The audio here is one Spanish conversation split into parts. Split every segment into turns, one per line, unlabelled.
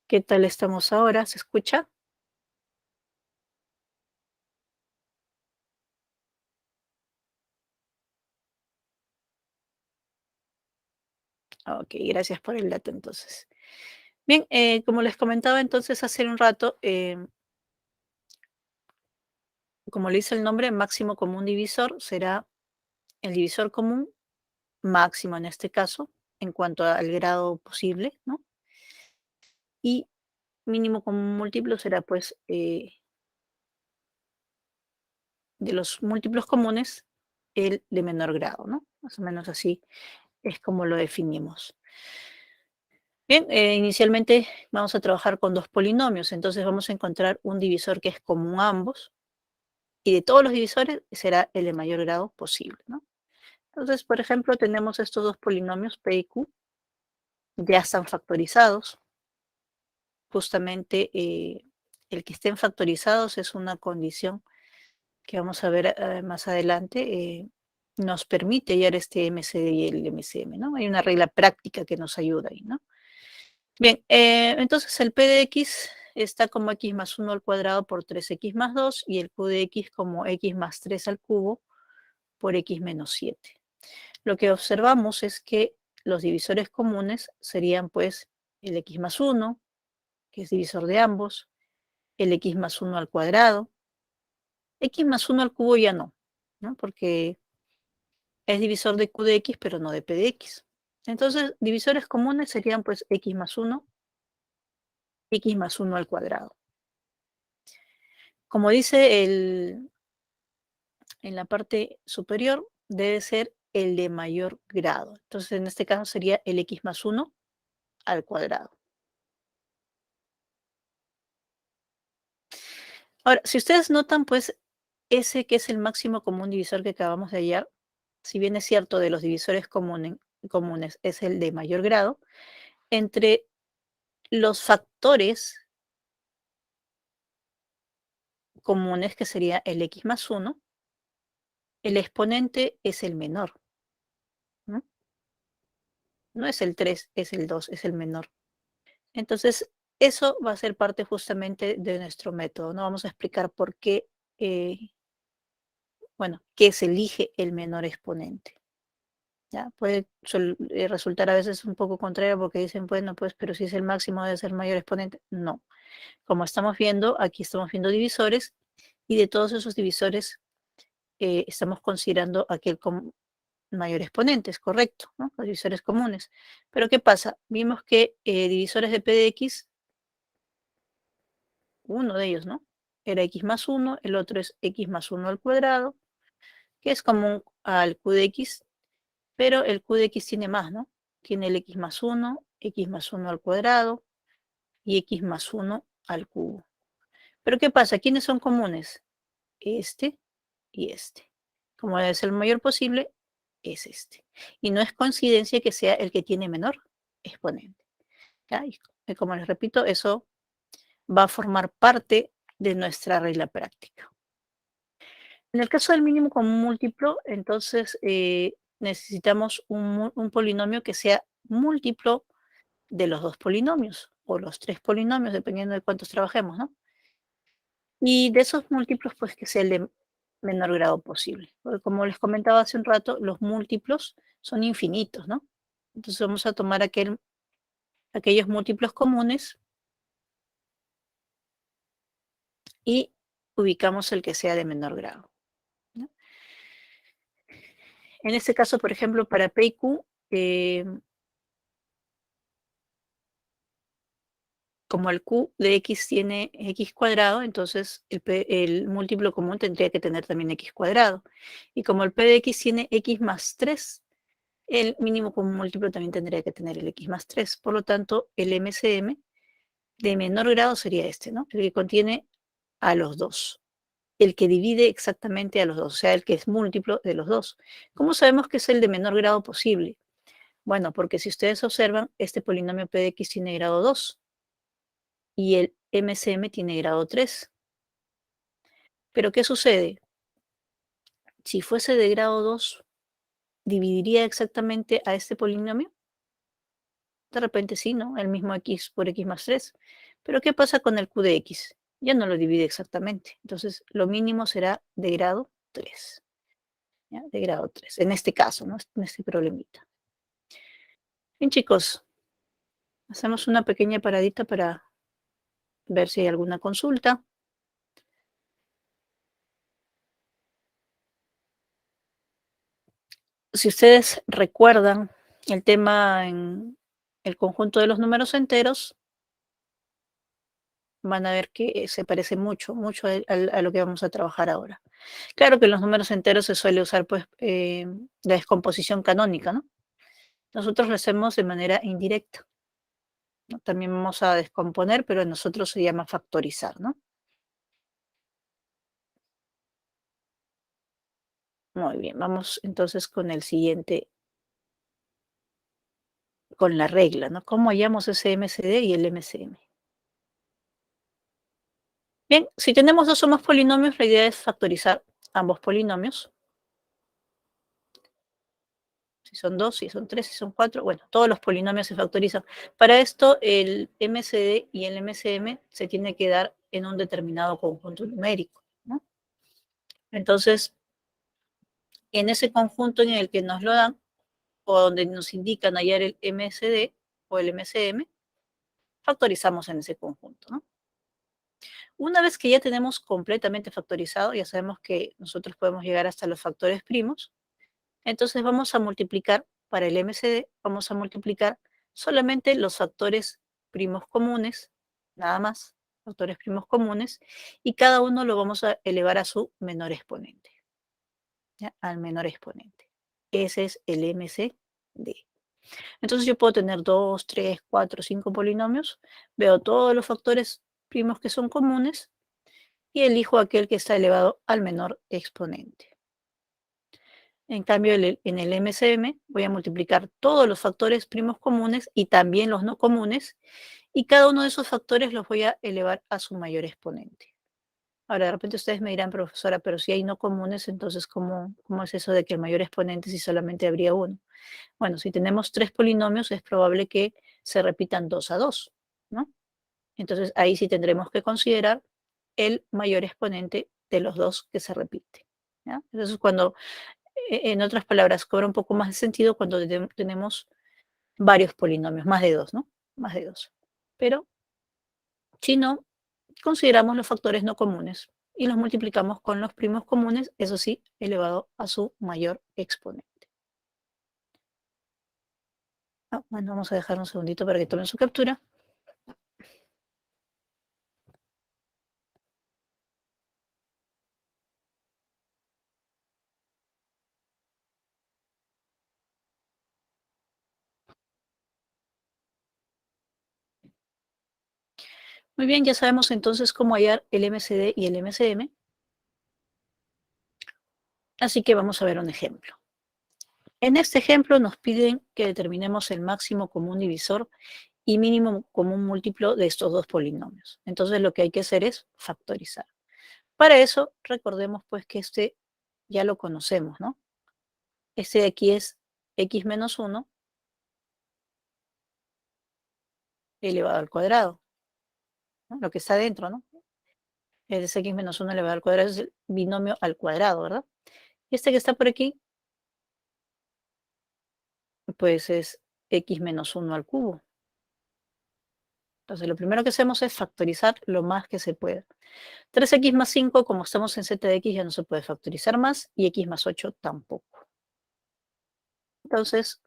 ¿Qué tal estamos ahora? ¿Se escucha? Ok, gracias por el dato entonces. Bien, como les comentaba entonces hace un rato, como le dice el nombre, máximo común divisor será el divisor común máximo en este caso, en cuanto al grado posible, ¿no? Y mínimo común múltiplo será pues de los múltiplos comunes el de menor grado, ¿no? Más o menos así es como lo definimos. Bien, inicialmente vamos a trabajar con dos polinomios, entonces vamos a encontrar un divisor que es común a ambos y de todos los divisores será el de mayor grado posible, ¿no? Entonces, por ejemplo, tenemos estos dos polinomios P y Q, ya están factorizados. Justamente el que estén factorizados es una condición que vamos a ver más adelante. Nos permite hallar este MCD y el MCM, ¿no? Hay una regla práctica que nos ayuda ahí, ¿no? Bien, entonces el P de X está como X más 1 al cuadrado por 3X más 2 y el Q de X como X más 3 al cubo por X menos 7. Lo que observamos es que los divisores comunes serían pues el X más 1, que es divisor de ambos, el X más 1 al cuadrado, X más 1 al cubo ya no, ¿no? Porque es divisor de Q de X, pero no de P de X. Entonces, divisores comunes serían pues X más 1, X más 1 al cuadrado. Como dice en la parte superior, debe ser el de mayor grado. Entonces, en este caso sería el X más 1 al cuadrado. Ahora, si ustedes notan, pues, ese que es el máximo común divisor que acabamos de hallar, si bien es cierto de los divisores comunes es el de mayor grado, entre los factores comunes, que sería el X más 1, el exponente es el menor, ¿no? No es el 3, es el 2, es el menor. Entonces, eso va a ser parte justamente de nuestro método, ¿no? Vamos a explicar por qué, bueno, qué se elige el menor exponente. ¿Ya? Puede resultar a veces un poco contrario porque dicen, bueno, pues, pero si es el máximo debe ser mayor exponente. No. Como estamos viendo, aquí estamos viendo divisores y de todos esos divisores estamos considerando aquel con mayor exponente, es correcto, ¿no? Los divisores comunes. Pero ¿qué pasa? Vimos que divisores de P de X, uno de ellos, ¿no? Era X más 1, el otro es X más 1 al cuadrado, que es común al Q de X, pero el Q de X tiene más, ¿no? Tiene el X más 1 al cuadrado y X más 1 al cubo. Pero ¿qué pasa? ¿Quiénes son comunes? Este y este. Como es el mayor posible, es este. Y no es coincidencia que sea el que tiene menor exponente. ¿Ya? Y como les repito, eso va a formar parte de nuestra regla práctica. En el caso del mínimo común múltiplo, entonces necesitamos un polinomio que sea múltiplo de los dos polinomios o los tres polinomios, dependiendo de cuántos trabajemos, ¿no? Y de esos múltiplos, pues que sea el de menor grado posible. Porque como les comentaba hace un rato, los múltiplos son infinitos, ¿no? Entonces vamos a tomar aquellos múltiplos comunes y ubicamos el que sea de menor grado, ¿no? En este caso, por ejemplo, para P y Q, como el Q de X tiene X cuadrado, entonces el múltiplo común tendría que tener también X cuadrado. Y como el P de X tiene X más 3, el mínimo común múltiplo también tendría que tener el X más 3. Por lo tanto, el MCM de menor grado sería este, ¿no? El que contiene a los dos. El que divide exactamente a los dos, o sea, el que es múltiplo de los dos. ¿Cómo sabemos que es el de menor grado posible? Bueno, porque si ustedes observan, este polinomio P de X tiene grado 2 y el MCM tiene grado 3. Pero ¿qué sucede? Si fuese de grado 2, ¿dividiría exactamente a este polinomio? De repente sí, ¿no? El mismo x por x más 3. Pero ¿qué pasa con el q de x? Ya no lo divide exactamente. Entonces, lo mínimo será de grado 3. ¿Ya? De grado 3. En este caso, ¿no? En este problemita. Bien, chicos, hacemos una pequeña paradita para ver si hay alguna consulta. Si ustedes recuerdan el tema en el conjunto de los números enteros, van a ver que se parece mucho, mucho a lo que vamos a trabajar ahora. Claro que en los números enteros se suele usar pues la descomposición canónica, ¿no? Nosotros lo hacemos de manera indirecta, ¿no? También vamos a descomponer, pero en nosotros se llama factorizar, ¿no? Muy bien, vamos entonces con el siguiente, con la regla, ¿no? ¿Cómo hallamos ese MCD y el MCM? Bien, si tenemos dos o más polinomios, la idea es factorizar ambos polinomios. Si son dos, si son tres, si son cuatro, bueno, todos los polinomios se factorizan. Para esto, el MCD y el MCM se tiene que dar en un determinado conjunto numérico, ¿no? Entonces, en ese conjunto en el que nos lo dan, o donde nos indican hallar el MCD o el MCM, factorizamos en ese conjunto, ¿no? Una vez que ya tenemos completamente factorizado, ya sabemos que nosotros podemos llegar hasta los factores primos, entonces vamos a multiplicar para el MCD, vamos a multiplicar solamente los factores primos comunes, nada más, factores primos comunes, y cada uno lo vamos a elevar a su menor exponente, ¿ya? Al menor exponente. Ese es el MCD. Entonces yo puedo tener 2, 3, 4, 5 polinomios, veo todos los factores primos que son comunes y elijo aquel que está elevado al menor exponente. En cambio, en el MCM voy a multiplicar todos los factores primos comunes y también los no comunes, y cada uno de esos factores los voy a elevar a su mayor exponente. Ahora, de repente ustedes me dirán, profesora, pero si hay no comunes, entonces, ¿cómo es eso de que el mayor exponente si solamente habría uno? Bueno, si tenemos tres polinomios, es probable que se repitan 2 a 2, ¿no? Entonces, ahí sí tendremos que considerar el mayor exponente de los dos que se repite, ¿ya? Entonces, cuando en otras palabras, cobra un poco más de sentido cuando tenemos varios polinomios, más de dos, ¿no? Más de dos. Pero si no, consideramos los factores no comunes y los multiplicamos con los primos comunes, eso sí, elevado a su mayor exponente. Bueno, vamos a dejar un segundito para que tomen su captura. Muy bien, ya sabemos entonces cómo hallar el MCD y el MCM. Así que vamos a ver un ejemplo. En este ejemplo nos piden que determinemos el máximo común divisor y mínimo común múltiplo de estos dos polinomios. Entonces lo que hay que hacer es factorizar. Para eso, recordemos pues que este ya lo conocemos, ¿no? Este de aquí es x menos 1 elevado al cuadrado, ¿no? Lo que está dentro, ¿no? Es x menos 1 elevado al cuadrado, es el binomio al cuadrado, ¿verdad? Y este que está por aquí, pues es x menos 1 al cubo. Entonces lo primero que hacemos es factorizar lo más que se pueda. 3x más 5, como estamos en z de x, ya no se puede factorizar más, y x más 8 tampoco. Entonces,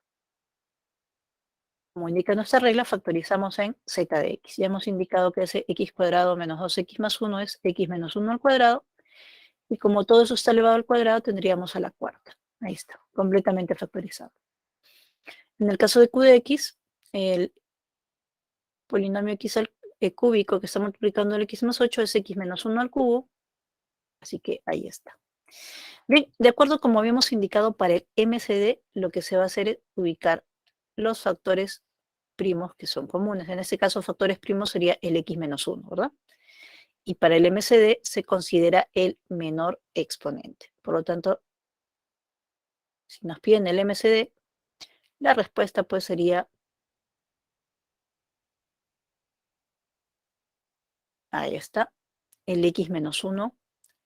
como indica nuestra regla, factorizamos en z de x. Ya hemos indicado que ese x cuadrado menos 2x más 1 es x menos 1 al cuadrado, y como todo eso está elevado al cuadrado, tendríamos a la cuarta. Ahí está, completamente factorizado. En el caso de q de x, el polinomio x cúbico que está multiplicando el x más 8 es x menos 1 al cubo, así que ahí está. Bien, de acuerdo como habíamos indicado para el MCD, lo que se va a hacer es ubicar los factores primos que son comunes. En este caso, factores primos sería el x menos 1, ¿verdad? Y para el MCD se considera el menor exponente. Por lo tanto, si nos piden el MCD, la respuesta pues sería Ahí está, el x menos 1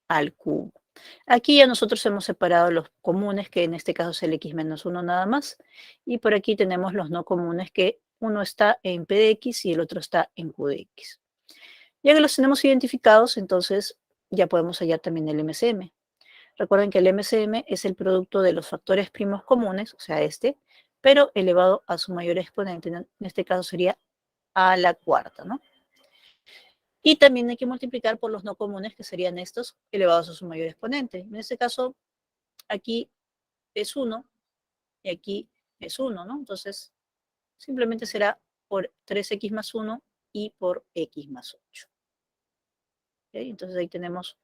al cubo. Aquí ya nosotros hemos separado los comunes, que en este caso es el x menos 1 nada más, y por aquí tenemos los no comunes, que uno está en p de x y el otro está en q de x. Ya que los tenemos identificados, entonces ya podemos hallar también el MCM. Recuerden que el MCM es el producto de los factores primos comunes, o sea, este, pero elevado a su mayor exponente. En este caso sería a la cuarta, ¿no? Y también hay que multiplicar por los no comunes, que serían estos, elevados a su mayor exponente. En este caso, aquí es 1 y aquí es 1, ¿no? Entonces, simplemente será por 3x más 1 y por x más 8. ¿Okay? Entonces ahí tenemos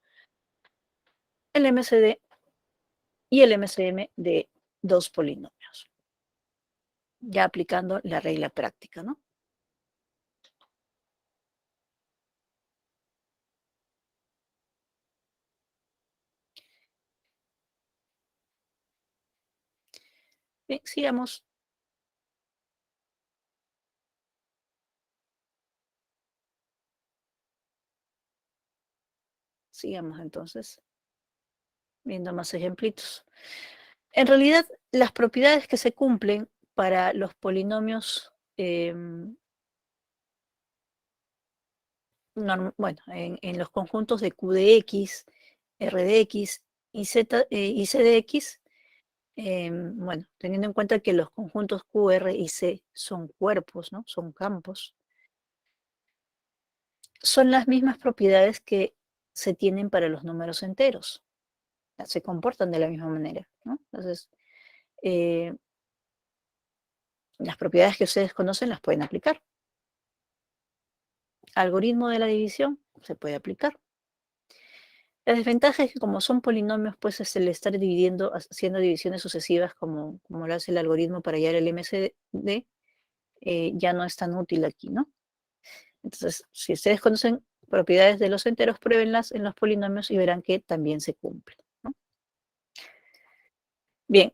el MCD y el MCM de dos polinomios, ya aplicando la regla práctica, ¿no? Bien, sigamos. Sigamos entonces viendo más ejemplitos. En realidad, las propiedades que se cumplen para los polinomios, bueno, en los conjuntos de Q de X, R de X y, y C de X, bueno, teniendo en cuenta que los conjuntos Q, R y C son cuerpos, ¿no? Son campos. Son las mismas propiedades que se tienen para los números enteros. Se comportan de la misma manera, ¿no? Entonces, las propiedades que ustedes conocen las pueden aplicar. Algoritmo de la división se puede aplicar. La desventaja es que como son polinomios, pues es el estar dividiendo, haciendo divisiones sucesivas como lo hace el algoritmo para hallar el MCD, ya no es tan útil aquí, ¿no? Entonces, si ustedes conocen propiedades de los enteros, pruébenlas en los polinomios y verán que también se cumplen, ¿no? Bien,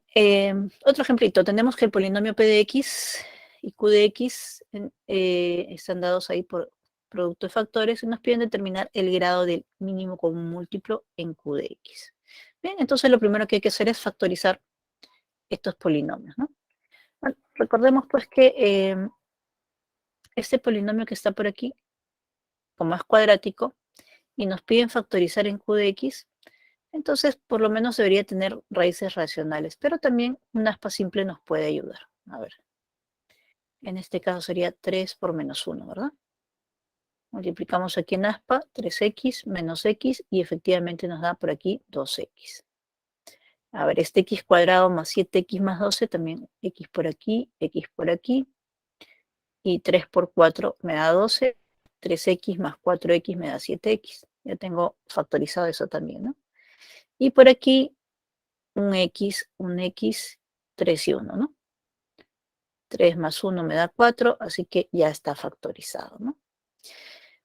otro ejemplito. Tenemos que el polinomio p de x y q de x están dados ahí por producto de factores y nos piden determinar el grado del mínimo común múltiplo en q de x. Bien, entonces lo primero que hay que hacer es factorizar estos polinomios, ¿no? Bueno, recordemos pues que este polinomio que está por aquí, como es cuadrático, y nos piden factorizar en q de x, entonces por lo menos debería tener raíces racionales, pero también un aspa simple nos puede ayudar. A ver, en este caso sería 3 por menos 1, ¿verdad? Multiplicamos aquí en aspa, 3x menos x, y efectivamente nos da por aquí 2x. A ver, este x cuadrado más 7x más 12, también x por aquí, y 3 por 4 me da 12, 3x más 4x me da 7x. Ya tengo factorizado eso también, ¿no? Y por aquí un x, 3 y 1, ¿no? 3 más 1 me da 4, así que ya está factorizado, ¿no?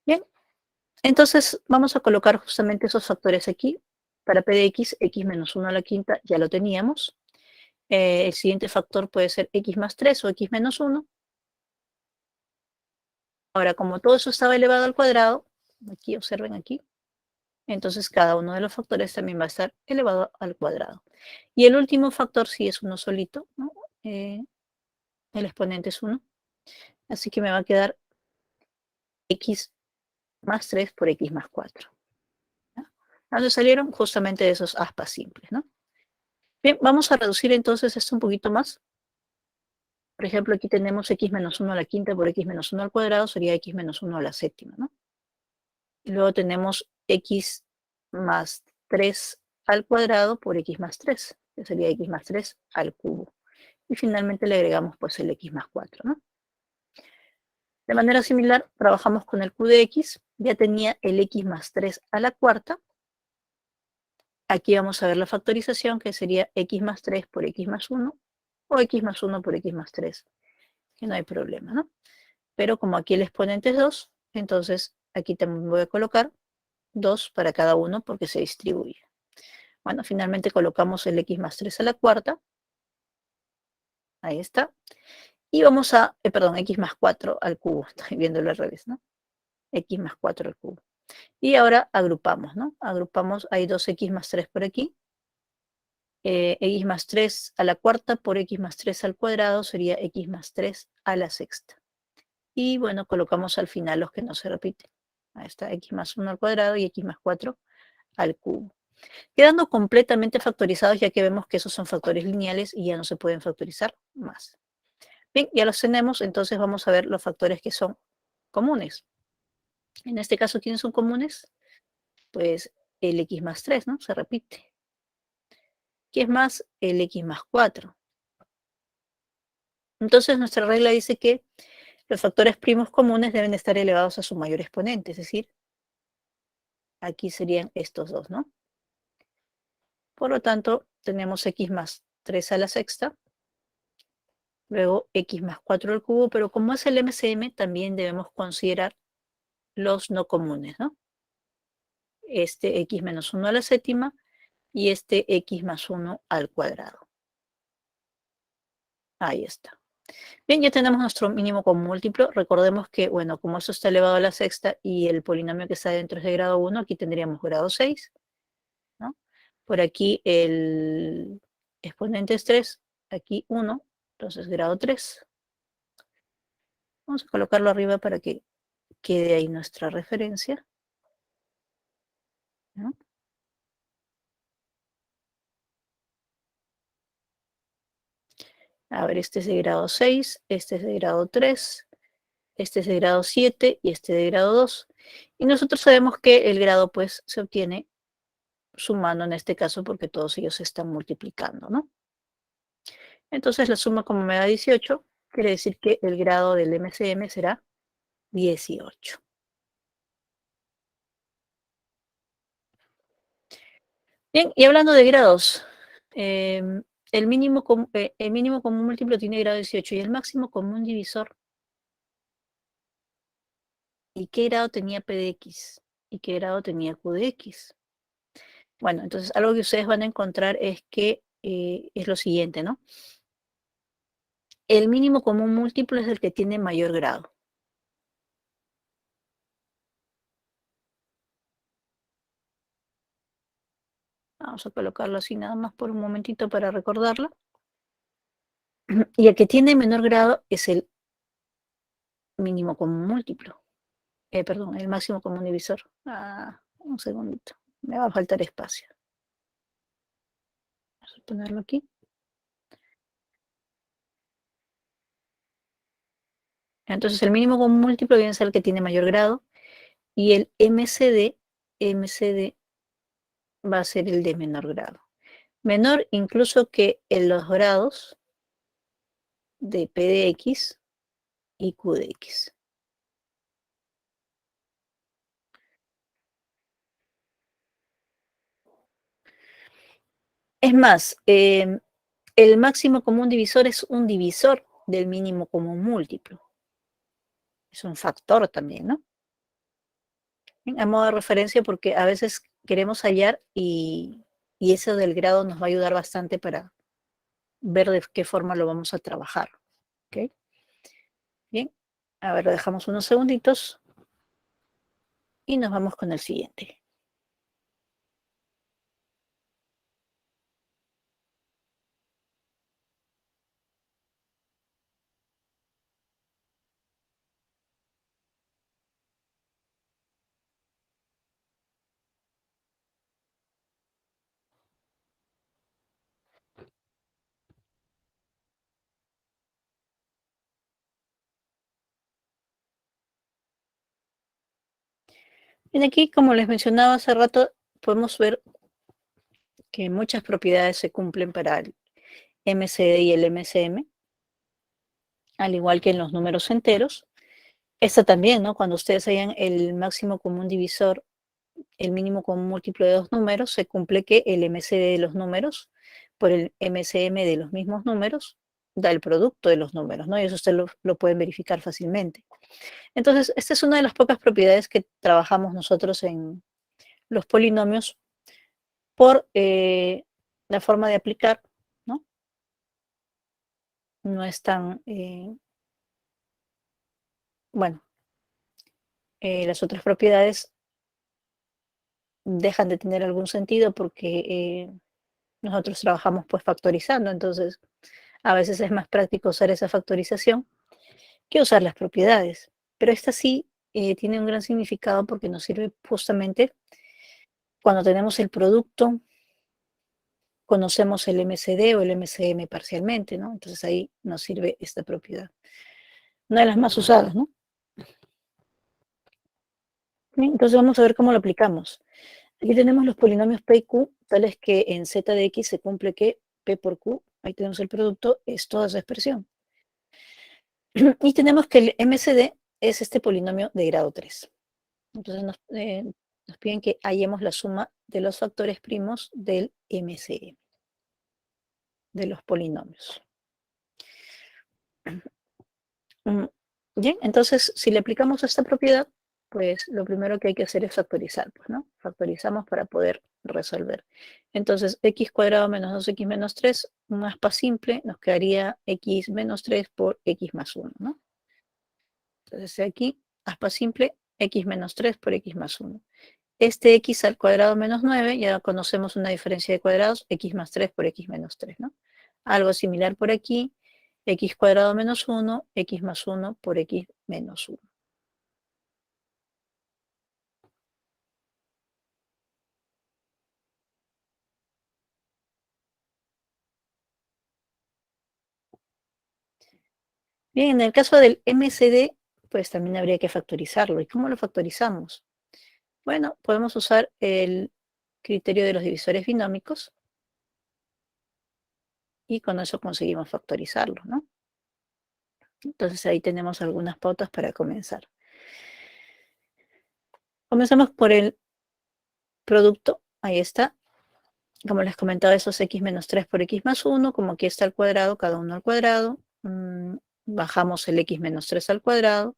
Bien, entonces vamos a colocar justamente esos factores aquí. Para p de x, x menos 1 a la quinta ya lo teníamos. El siguiente factor puede ser x más 3 o x menos 1. Ahora, como todo eso estaba elevado al cuadrado, aquí observen aquí, entonces cada uno de los factores también va a estar elevado al cuadrado. Y el último factor sí es uno solito, ¿no? El exponente es 1. Así que me va a quedar x más 3 por x más 4. ¿Ya? ¿Dónde salieron? Justamente de esos aspas simples, ¿no? Bien, vamos a reducir entonces esto un poquito más. Por ejemplo, aquí tenemos x menos 1 a la quinta por x menos 1 al cuadrado, sería x menos 1 a la séptima, ¿no? Y luego tenemos x más 3 al cuadrado por x más 3, que sería x más 3 al cubo. Y finalmente le agregamos pues el x más 4, ¿no? De manera similar, trabajamos con el q de x, ya tenía el x más 3 a la cuarta. Aquí vamos a ver la factorización, que sería x más 3 por x más 1, o x más 1 por x más 3, que no hay problema, ¿no? Pero como aquí el exponente es 2, entonces aquí también voy a colocar 2 para cada uno porque se distribuye. Bueno, finalmente colocamos el x más 3 a la cuarta. Ahí está. Y vamos a, perdón, x más 4 al cubo. Estoy viéndolo al revés, ¿no? X más 4 al cubo. Y ahora agrupamos, ¿no? Agrupamos, hay 2x más 3 por aquí. X más 3 a la cuarta por x más 3 al cuadrado sería x más 3 a la sexta. Y bueno, colocamos al final los que no se repiten. Ahí está, x más 1 al cuadrado y x más 4 al cubo. Quedando completamente factorizados, ya que vemos que esos son factores lineales y ya no se pueden factorizar más. Bien, ya los tenemos, entonces vamos a ver los factores que son comunes. En este caso, ¿quiénes son comunes? Pues el x más 3, ¿no? Se repite. ¿Qué es más? El x más 4. Entonces, nuestra regla dice que los factores primos comunes deben estar elevados a su mayor exponente, es decir, aquí serían estos dos, ¿no? Por lo tanto, tenemos x más 3 a la sexta, luego x más 4 al cubo, pero como es el MCM, también debemos considerar los no comunes, ¿no? Este x menos 1 a la séptima y este x más 1 al cuadrado. Ahí está. Bien, ya tenemos nuestro mínimo común múltiplo. Recordemos que, bueno, como eso está elevado a la sexta y el polinomio que está dentro es de grado 1, aquí tendríamos grado 6, ¿no? Por aquí el exponente es 3, aquí 1, entonces grado 3. Vamos a colocarlo arriba para que quede ahí nuestra referencia, ¿no? A ver, este es de grado 6, este es de grado 3, este es de grado 7 y este de grado 2. Y nosotros sabemos que el grado pues se obtiene sumando en este caso porque todos ellos se están multiplicando, ¿no? Entonces la suma como me da 18, quiere decir que el grado del MCM será 18. Bien, y hablando de grados, el mínimo común múltiplo tiene grado 18 y el máximo común divisor. ¿Y qué grado tenía P de X? ¿Y qué grado tenía Q de X? Bueno, entonces algo que ustedes van a encontrar es que es lo siguiente, ¿no? El mínimo común múltiplo es el que tiene mayor grado. Vamos a colocarlo así nada más por un momentito para recordarlo. Y el que tiene menor grado es el mínimo común múltiplo. Perdón, el máximo común divisor. Un segundito. Me va a faltar espacio. Vamos a ponerlo aquí. Entonces el mínimo común múltiplo viene a ser el que tiene mayor grado. Y el MCD va a ser el de menor grado. Menor incluso que en los grados de P de X y Q de X. Es más, el máximo común divisor es un divisor del mínimo común múltiplo. Es un factor también, ¿no? Bien, a modo de referencia porque a veces queremos hallar y eso del grado nos va a ayudar bastante para ver de qué forma lo vamos a trabajar. ¿Ok? Bien, a ver, lo dejamos unos segunditos y nos vamos con el siguiente. Bien, aquí, como les mencionaba hace rato, podemos ver que muchas propiedades se cumplen para el MCD y el MCM, al igual que en los números enteros. Esta también, ¿no? Cuando ustedes hayan el máximo común divisor, el mínimo común múltiplo de dos números, se cumple que el MCD de los números por el MCM de los mismos números da el producto de los números, ¿no? Y eso ustedes lo pueden verificar fácilmente. Entonces, esta es una de las pocas propiedades que trabajamos nosotros en los polinomios por la forma de aplicar, ¿no? No es tan, bueno, las otras propiedades dejan de tener algún sentido porque nosotros trabajamos pues factorizando, entonces a veces es más práctico usar esa factorización que usar las propiedades. Pero esta sí tiene un gran significado porque nos sirve justamente cuando tenemos el producto, conocemos el MCD o el MCM parcialmente, ¿no? Entonces ahí nos sirve esta propiedad. Una de las más usadas, ¿no? Bien, entonces vamos a ver cómo lo aplicamos. Aquí tenemos los polinomios P y Q, tales que en Z de X se cumple que P por Q, ahí tenemos el producto, es toda esa expresión. Y tenemos que el MCD es este polinomio de grado 3. Entonces nos piden que hallemos la suma de los factores primos del MCM, de los polinomios. Bien, entonces si le aplicamos esta propiedad, pues lo primero que hay que hacer es factorizar, pues, ¿no? Factorizamos para poder resolver. Entonces, x cuadrado menos 2x menos 3, un aspa simple, nos quedaría x menos 3 por x más 1, ¿no? Entonces aquí, aspa simple, x menos 3 por x más 1. Este x al cuadrado menos 9, ya conocemos una diferencia de cuadrados, x más 3 por x menos 3, ¿no? Algo similar por aquí, x cuadrado menos 1, x más 1 por x menos 1. Bien, en el caso del MCD, pues también habría que factorizarlo. ¿Y cómo lo factorizamos? Bueno, podemos usar el criterio de los divisores binómicos y con eso conseguimos factorizarlo, ¿no? Entonces ahí tenemos algunas pautas para comenzar. Comenzamos por el producto, ahí está. Como les comentaba, esos x menos 3 por x más 1, como aquí está al cuadrado, cada uno al cuadrado. Bajamos el x menos 3 al cuadrado.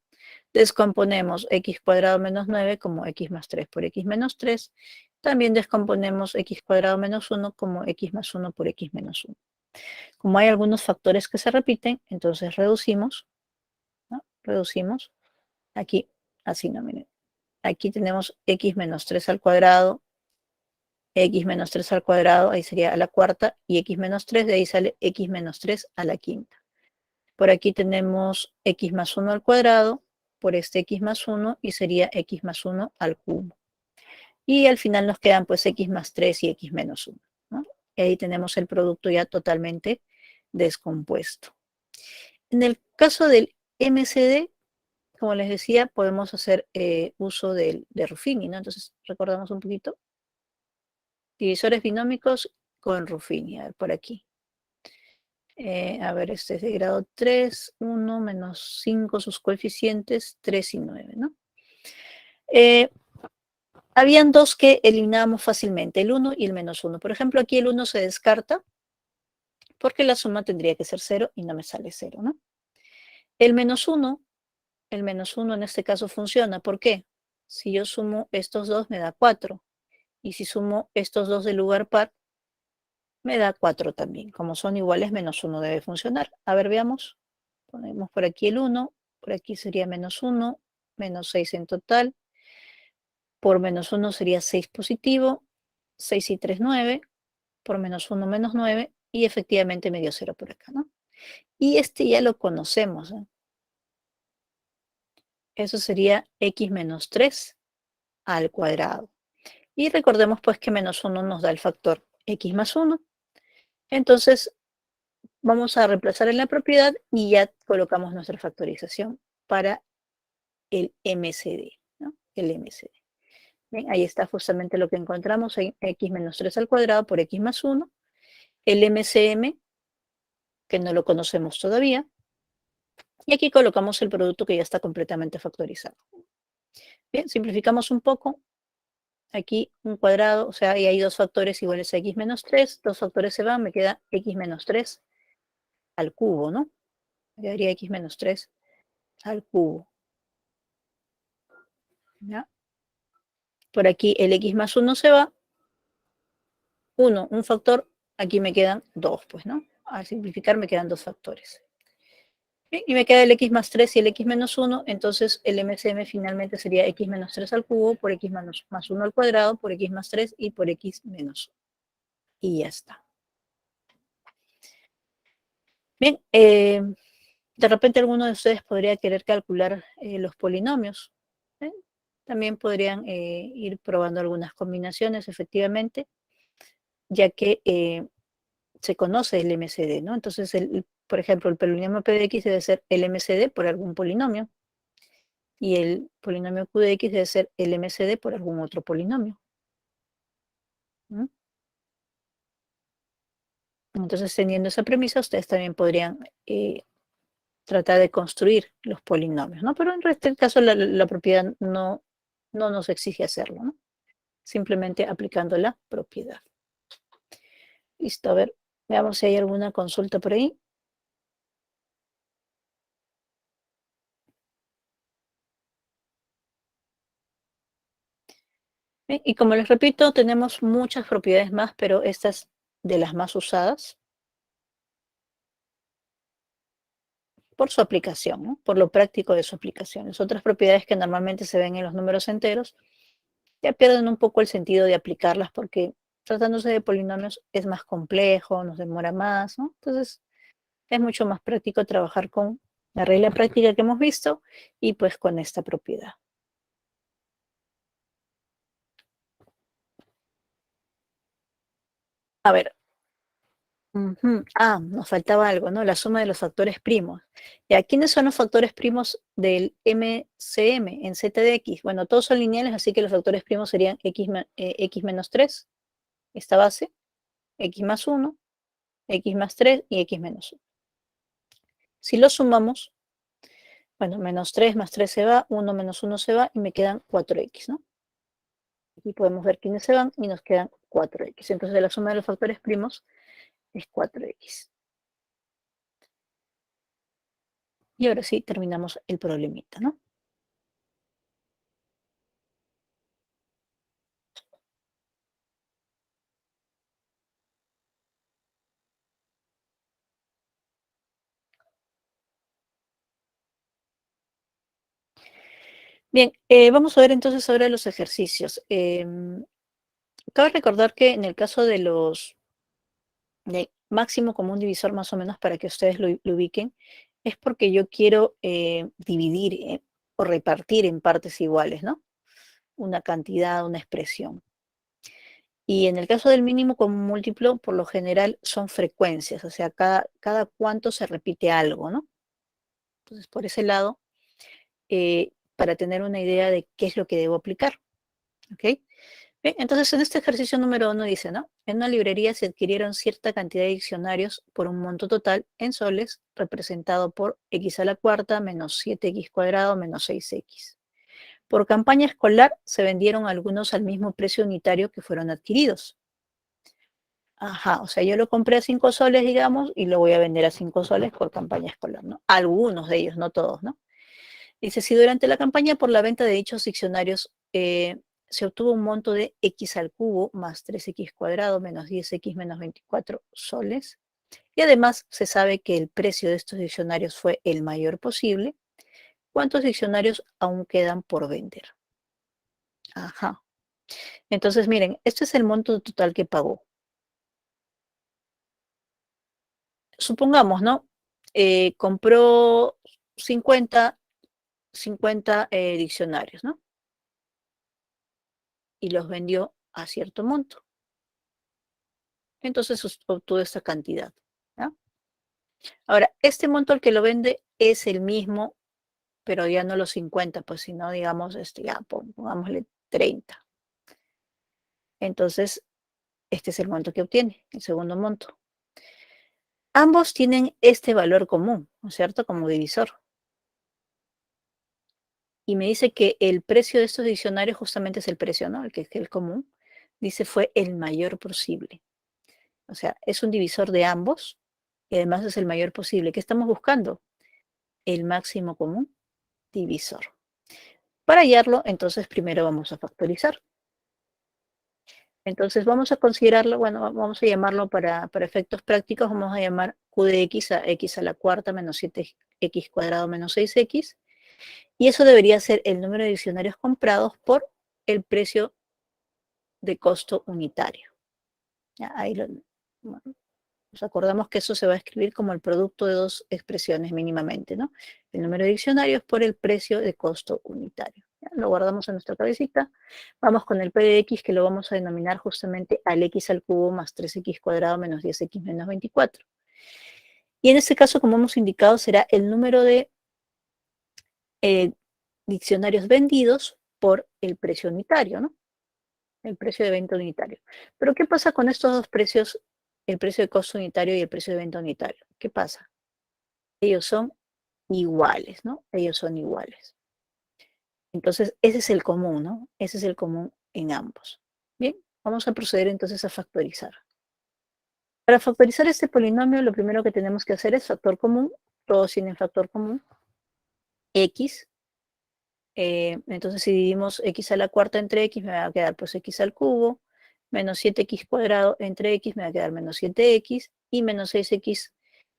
Descomponemos x cuadrado menos 9 como x más 3 por x menos 3. También descomponemos x cuadrado menos 1 como x más 1 por x menos 1. Como hay algunos factores que se repiten, entonces reducimos, ¿no? Reducimos. Aquí, así no, miren. Aquí tenemos x menos 3 al cuadrado, x menos 3 al cuadrado, ahí sería a la cuarta, y x menos 3, de ahí sale x menos 3 a la quinta. Por aquí tenemos x más 1 al cuadrado, por este x más 1, y sería x más 1 al cubo. Y al final nos quedan pues x más 3 y x menos 1, ¿no? Y ahí tenemos el producto ya totalmente descompuesto. En el caso del MCD, como les decía, podemos hacer uso de Ruffini, ¿no? Entonces, recordamos un poquito. Divisores binómicos con Ruffini, a ver, por aquí. A ver, este es de grado 3, 1, menos 5, sus coeficientes, 3 y 9, ¿no? Habían dos que eliminábamos fácilmente, el 1 y el menos 1. Por ejemplo, aquí el 1 se descarta porque la suma tendría que ser 0 y no me sale 0, ¿no? El menos 1 en este caso funciona. ¿Por qué? Si yo sumo estos dos me da 4. Y si sumo estos dos de lugar par, me da 4 también. Como son iguales, menos 1 debe funcionar. A ver, veamos. Ponemos por aquí el 1, por aquí sería menos 1, menos 6 en total. Por menos 1 sería 6 positivo, 6 y 3, 9. Por menos 1, menos 9. Y efectivamente me dio 0 por acá, ¿no? Y este ya lo conocemos, ¿eh? Eso sería x menos 3 al cuadrado. Y recordemos pues que menos 1 nos da el factor x más 1. Entonces vamos a reemplazar en la propiedad y ya colocamos nuestra factorización para el MCD, ¿no? El MCD. Bien, ahí está justamente lo que encontramos en x menos 3 al cuadrado por x más 1. El MCM, que no lo conocemos todavía. Y aquí colocamos el producto que ya está completamente factorizado. Bien, simplificamos un poco. Aquí un cuadrado, o sea, ahí hay dos factores iguales a x menos 3. Dos factores se van, me queda x menos 3 al cubo, ¿no? Me quedaría x menos 3 al cubo. ¿Ya? Por aquí el x más 1 se va. 1, un factor, aquí me quedan 2, pues, ¿no? Al simplificar me quedan dos factores. Bien, y me queda el x más 3 y el x menos 1, entonces el MCM finalmente sería x menos 3 al cubo por x más 1 al cuadrado por x más 3 y por x menos 1. Y ya está. Bien, de repente alguno de ustedes podría querer calcular los polinomios. ¿Eh? También podrían ir probando algunas combinaciones, efectivamente, ya que se conoce el MCD, ¿no? Entonces, por ejemplo, el polinomio P de X debe ser el MCD por algún polinomio y el polinomio Q de X debe ser el MCD por algún otro polinomio. ¿No? Entonces, teniendo esa premisa, ustedes también podrían tratar de construir los polinomios, ¿no? Pero en este caso la propiedad no nos exige hacerlo, ¿no? Simplemente aplicando la propiedad. Listo, a ver, veamos si hay alguna consulta por ahí. Bien, y como les repito, tenemos muchas propiedades más, pero estas de las más usadas por su aplicación, ¿no? Por lo práctico de su aplicación. Las otras propiedades que normalmente se ven en los números enteros ya pierden un poco el sentido de aplicarlas porque tratándose de polinomios es más complejo, nos demora más, ¿no? Entonces es mucho más práctico trabajar con la regla práctica que hemos visto y pues con esta propiedad. A ver, nos faltaba algo, ¿no? La suma de los factores primos. ¿Y quiénes son los factores primos del MCM en Z de X? Bueno, todos son lineales, así que los factores primos serían X menos 3, esta base, X más 1, X más 3 y X menos 1. Si los sumamos, bueno, menos 3 más 3 se va, 1 menos 1 se va y me quedan 4X, ¿no? Aquí podemos ver quiénes se van y nos quedan 4X. Entonces la suma de los factores primos es 4X. Y ahora sí terminamos el problemita, ¿no? Bien, vamos a ver entonces ahora los ejercicios. Cabe recordar que en el caso de los de máximo común divisor, más o menos para que ustedes lo ubiquen, es porque yo quiero dividir o repartir en partes iguales, ¿no? Una cantidad, una expresión. Y en el caso del mínimo común múltiplo, por lo general son frecuencias, o sea, cada cuánto se repite algo, ¿no? Entonces, por ese lado, para tener una idea de qué es lo que debo aplicar, ¿ok? Bien, entonces en este ejercicio número 1 dice, ¿no? En una librería se adquirieron cierta cantidad de diccionarios por un monto total en soles, representado por x a la cuarta menos 7x cuadrado menos 6x. Por campaña escolar se vendieron algunos al mismo precio unitario que fueron adquiridos. Ajá, o sea, yo lo compré a 5 soles, digamos, y lo voy a vender a 5 soles por campaña escolar, ¿no? Algunos de ellos, no todos, ¿no? Dice, si durante la campaña por la venta de dichos diccionarios se obtuvo un monto de x al cubo más 3x cuadrado menos 10x menos 24 soles, y además se sabe que el precio de estos diccionarios fue el mayor posible, ¿cuántos diccionarios aún quedan por vender? Ajá. Entonces, miren, este es el monto total que pagó. Supongamos, ¿no? Compró 50 diccionarios, ¿no? Y los vendió a cierto monto. Entonces obtuvo esta cantidad. ¿Ya? Ahora, este monto al que lo vende es el mismo, pero ya no los 50, pues sino digamos, ya pongámosle 30. Entonces, este es el monto que obtiene, el segundo monto. Ambos tienen este valor común, ¿no es cierto? Como divisor. Y me dice que el precio de estos diccionarios justamente es el precio, ¿no? El que es el común. Dice fue el mayor posible. O sea, es un divisor de ambos y además es el mayor posible. ¿Qué estamos buscando? El máximo común divisor. Para hallarlo, entonces primero vamos a factorizar. Entonces vamos a considerarlo, bueno, vamos a llamarlo para efectos prácticos, vamos a llamar q de x a x a la cuarta menos 7x cuadrado menos 6x. Y eso debería ser el número de diccionarios comprados por el precio de costo unitario. Ya, ahí bueno, nos acordamos que eso se va a escribir como el producto de dos expresiones mínimamente, ¿no? El número de diccionarios por el precio de costo unitario. ¿Ya? Lo guardamos en nuestra cabecita. Vamos con el p de x, que lo vamos a denominar justamente al x al cubo más 3x cuadrado menos 10x menos 24. Y en este caso, como hemos indicado, será el número de diccionarios vendidos por el precio unitario, ¿no? El precio de venta unitario. Pero ¿qué pasa con estos dos precios, el precio de costo unitario y el precio de venta unitario? ¿Qué pasa? Ellos son iguales, ¿no? Ellos son iguales. Entonces, ese es el común, ¿no? Ese es el común en ambos. Bien, vamos a proceder entonces a factorizar. Para factorizar este polinomio, lo primero que tenemos que hacer es factor común. Todos tienen factor común. X. Entonces, si dividimos x a la cuarta entre x, me va a quedar pues x al cubo, menos 7x cuadrado entre x, me va a quedar menos 7x, y menos 6x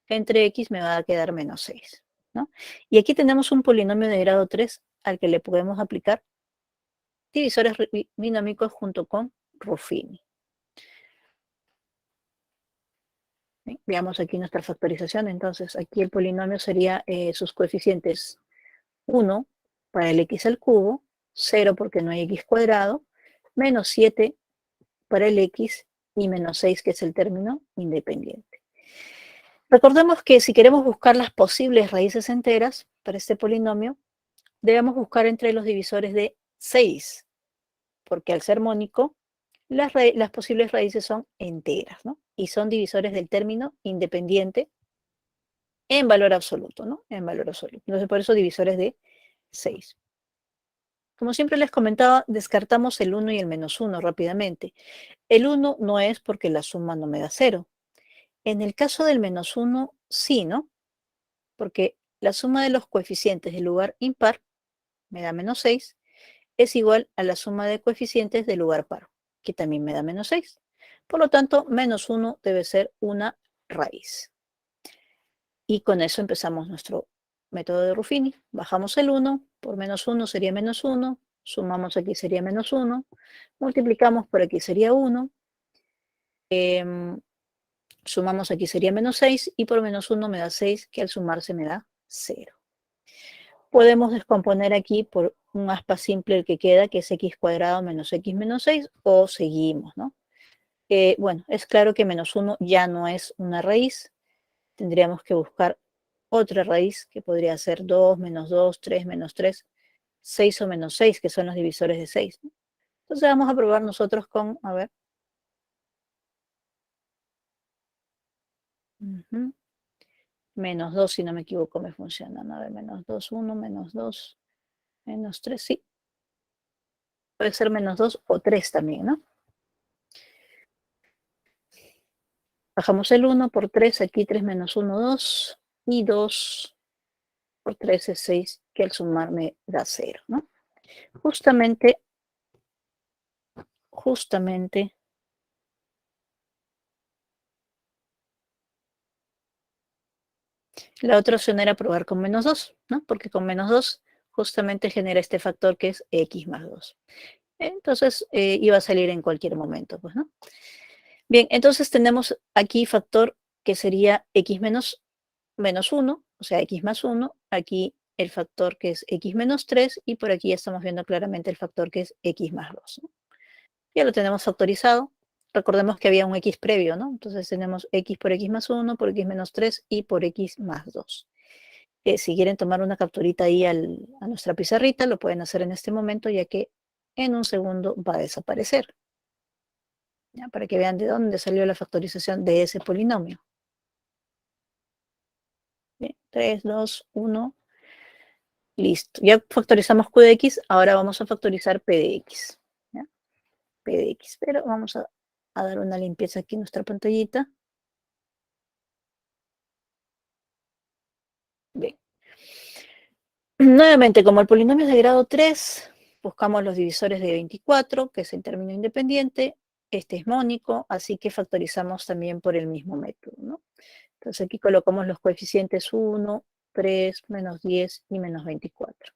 entre x me va a quedar menos 6, ¿no? Y aquí tenemos un polinomio de grado 3 al que le podemos aplicar divisores binómicos junto con Ruffini. ¿Sí? Veamos aquí nuestra factorización. Entonces, aquí el polinomio sería sus coeficientes 1 para el x al cubo, 0 porque no hay x cuadrado, menos 7 para el x y menos 6, que es el término independiente. Recordemos que si queremos buscar las posibles raíces enteras para este polinomio, debemos buscar entre los divisores de 6, porque al ser mónico, las posibles raíces son enteras, ¿no? Y son divisores del término independiente en valor absoluto, ¿no? En valor absoluto. Entonces, por eso divisores de 6. Como siempre les comentaba, descartamos el 1 y el menos 1 rápidamente. El 1 no es porque la suma no me da 0. En el caso del menos 1, sí, ¿no? Porque la suma de los coeficientes del lugar impar me da menos 6, es igual a la suma de coeficientes del lugar par, que también me da menos 6. Por lo tanto, menos 1 debe ser una raíz. Y con eso empezamos nuestro método de Ruffini. Bajamos el 1, por menos 1 sería menos 1, sumamos aquí sería menos 1, multiplicamos por aquí sería 1, sumamos aquí sería menos 6, y por menos 1 me da 6, que al sumarse me da 0. Podemos descomponer aquí por un aspa simple el que queda, que es x cuadrado menos x menos 6, o seguimos, ¿no? Bueno, es claro que menos 1 ya no es una raíz. Tendríamos que buscar otra raíz, que podría ser 2, menos 2, 3, menos 3, 6 o menos 6, que son los divisores de 6, ¿no? Entonces vamos a probar nosotros con, a ver. Menos 2, si no me equivoco, me funcionan. A ver, menos 2, 1, menos 2, menos 3, sí. Puede ser menos 2 o 3 también, ¿no? Bajamos el 1 por 3, aquí 3 menos 1, 2, y 2 por 3 es 6, que al sumar me da 0, ¿no? Justamente, la otra opción era probar con menos 2, ¿no? Porque con menos 2 justamente genera este factor que es x más 2. Entonces, iba a salir en cualquier momento, pues, ¿no? Bien, entonces tenemos aquí factor que sería x menos 1, o sea, x más 1, aquí el factor que es x menos 3, y por aquí ya estamos viendo claramente el factor que es x más 2, ¿no? Ya lo tenemos factorizado. Recordemos que había un x previo, ¿no? Entonces tenemos x por x más 1, por x menos 3 y por x más 2. Si quieren tomar una capturita ahí a nuestra pizarrita, lo pueden hacer en este momento, ya que en un segundo va a desaparecer. ¿Ya? Para que vean de dónde salió la factorización de ese polinomio. Bien, 3, 2, 1. Listo. Ya factorizamos q de x, ahora vamos a factorizar p de x. ¿Ya? P de x. Pero vamos a dar una limpieza aquí en nuestra pantallita. Bien. Nuevamente, como el polinomio es de grado 3, buscamos los divisores de 24, que es el término independiente. Este es mónico, así que factorizamos también por el mismo método, ¿no? Entonces aquí colocamos los coeficientes 1, 3, menos 10 y menos 24.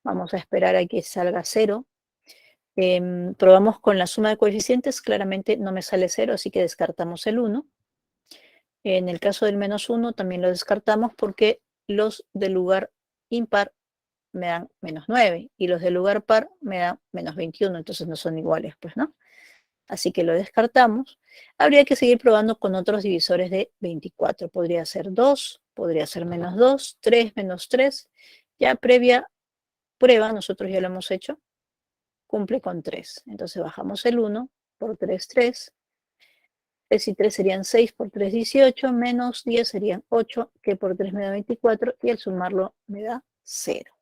Vamos a esperar a que salga 0. Probamos con la suma de coeficientes, claramente no me sale 0, así que descartamos el 1. En el caso del menos 1 también lo descartamos porque los del lugar impar me dan menos 9 y los del lugar par me dan menos 21, entonces no son iguales, pues, ¿no? Así que lo descartamos. Habría que seguir probando con otros divisores de 24. Podría ser 2, podría ser menos 2, 3, menos 3. Ya previa prueba, nosotros ya lo hemos hecho, cumple con 3. Entonces bajamos el 1 por 3, 3. 3 y 3 serían 6, por 3, 18, menos 10 serían 8, que por 3 me da 24, y al sumarlo me da 0.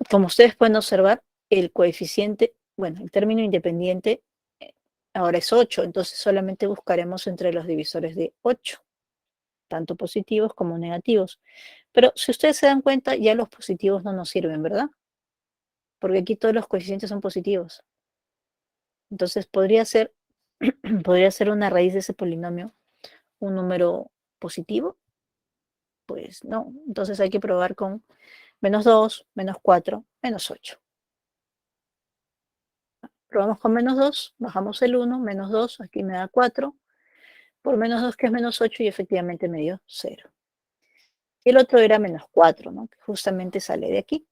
Como ustedes pueden observar, el coeficiente, bueno, el término independiente ahora es 8, entonces solamente buscaremos entre los divisores de 8, tanto positivos como negativos. Pero si ustedes se dan cuenta, ya los positivos no nos sirven, ¿verdad? Porque aquí todos los coeficientes son positivos. Entonces podría ser, podría ser una raíz de ese polinomio un número positivo. Pues no, entonces hay que probar con menos 2, menos 4, menos 8. Probamos con menos 2, bajamos el 1, menos 2, aquí me da 4, por menos 2 que es menos 8 y efectivamente me dio 0. Y el otro era menos 4, ¿no? Que justamente sale de aquí,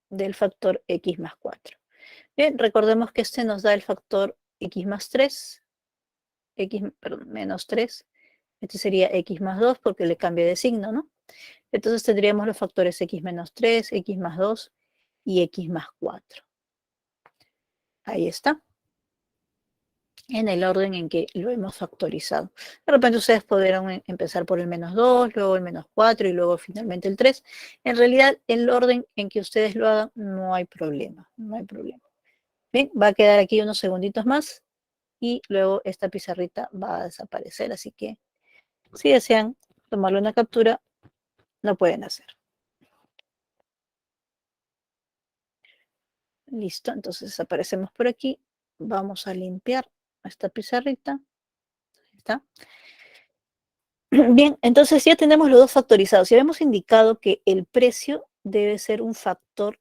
del factor x más 4. Bien, recordemos que este nos da el factor x más 3, menos 3. Este sería x más 2 porque le cambia de signo, ¿no? Entonces tendríamos los factores x menos 3, x más 2 y x más 4. Ahí está, en el orden en que lo hemos factorizado. De repente ustedes podrán empezar por el menos 2, luego el menos 4 y luego finalmente el 3. En realidad, el orden en que ustedes lo hagan no hay problema, no hay problema. Bien, va a quedar aquí unos segunditos más y luego esta pizarrita va a desaparecer, así que si desean tomarle una captura, lo pueden hacer. Listo, entonces desaparecemos por aquí. Vamos a limpiar esta pizarrita. Ahí está. Bien, entonces ya tenemos los dos factorizados. Ya hemos indicado que el precio debe ser un factor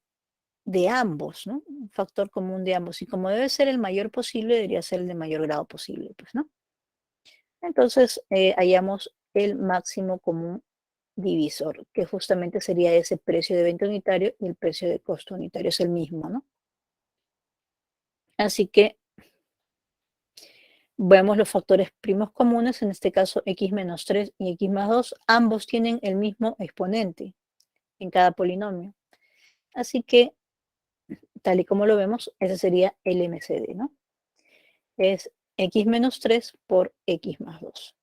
de ambos, ¿no? Un factor común de ambos. Y como debe ser el mayor posible, debería ser el de mayor grado posible, pues, ¿no? Entonces, hallamos el máximo común divisor, que justamente sería ese precio de venta unitario y el precio de costo unitario es el mismo, ¿no? Así que vemos los factores primos comunes, en este caso x menos 3 y x más 2, ambos tienen el mismo exponente en cada polinomio. Así que, tal y como lo vemos, ese sería el MCD, ¿no? Es x menos 3 por x más 2.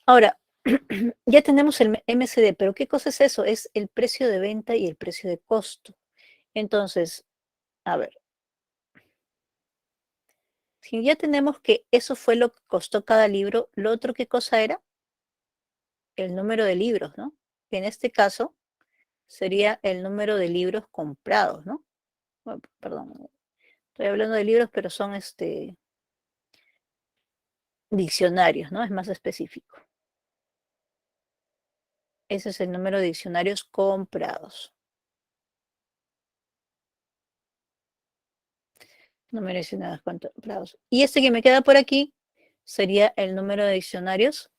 Ahora, ya tenemos el MCD, pero ¿qué cosa es eso? Es el precio de venta y el precio de costo. Entonces, a ver, si ya tenemos que eso fue lo que costó cada libro, ¿lo otro qué cosa era? El número de libros, ¿no? En este caso sería el número de libros comprados, ¿no? Bueno, perdón, estoy hablando de libros, pero son diccionarios, ¿no? Es más específico. Ese es el número de diccionarios comprados. Número de diccionarios comprados. Y este que me queda por aquí sería el número de diccionarios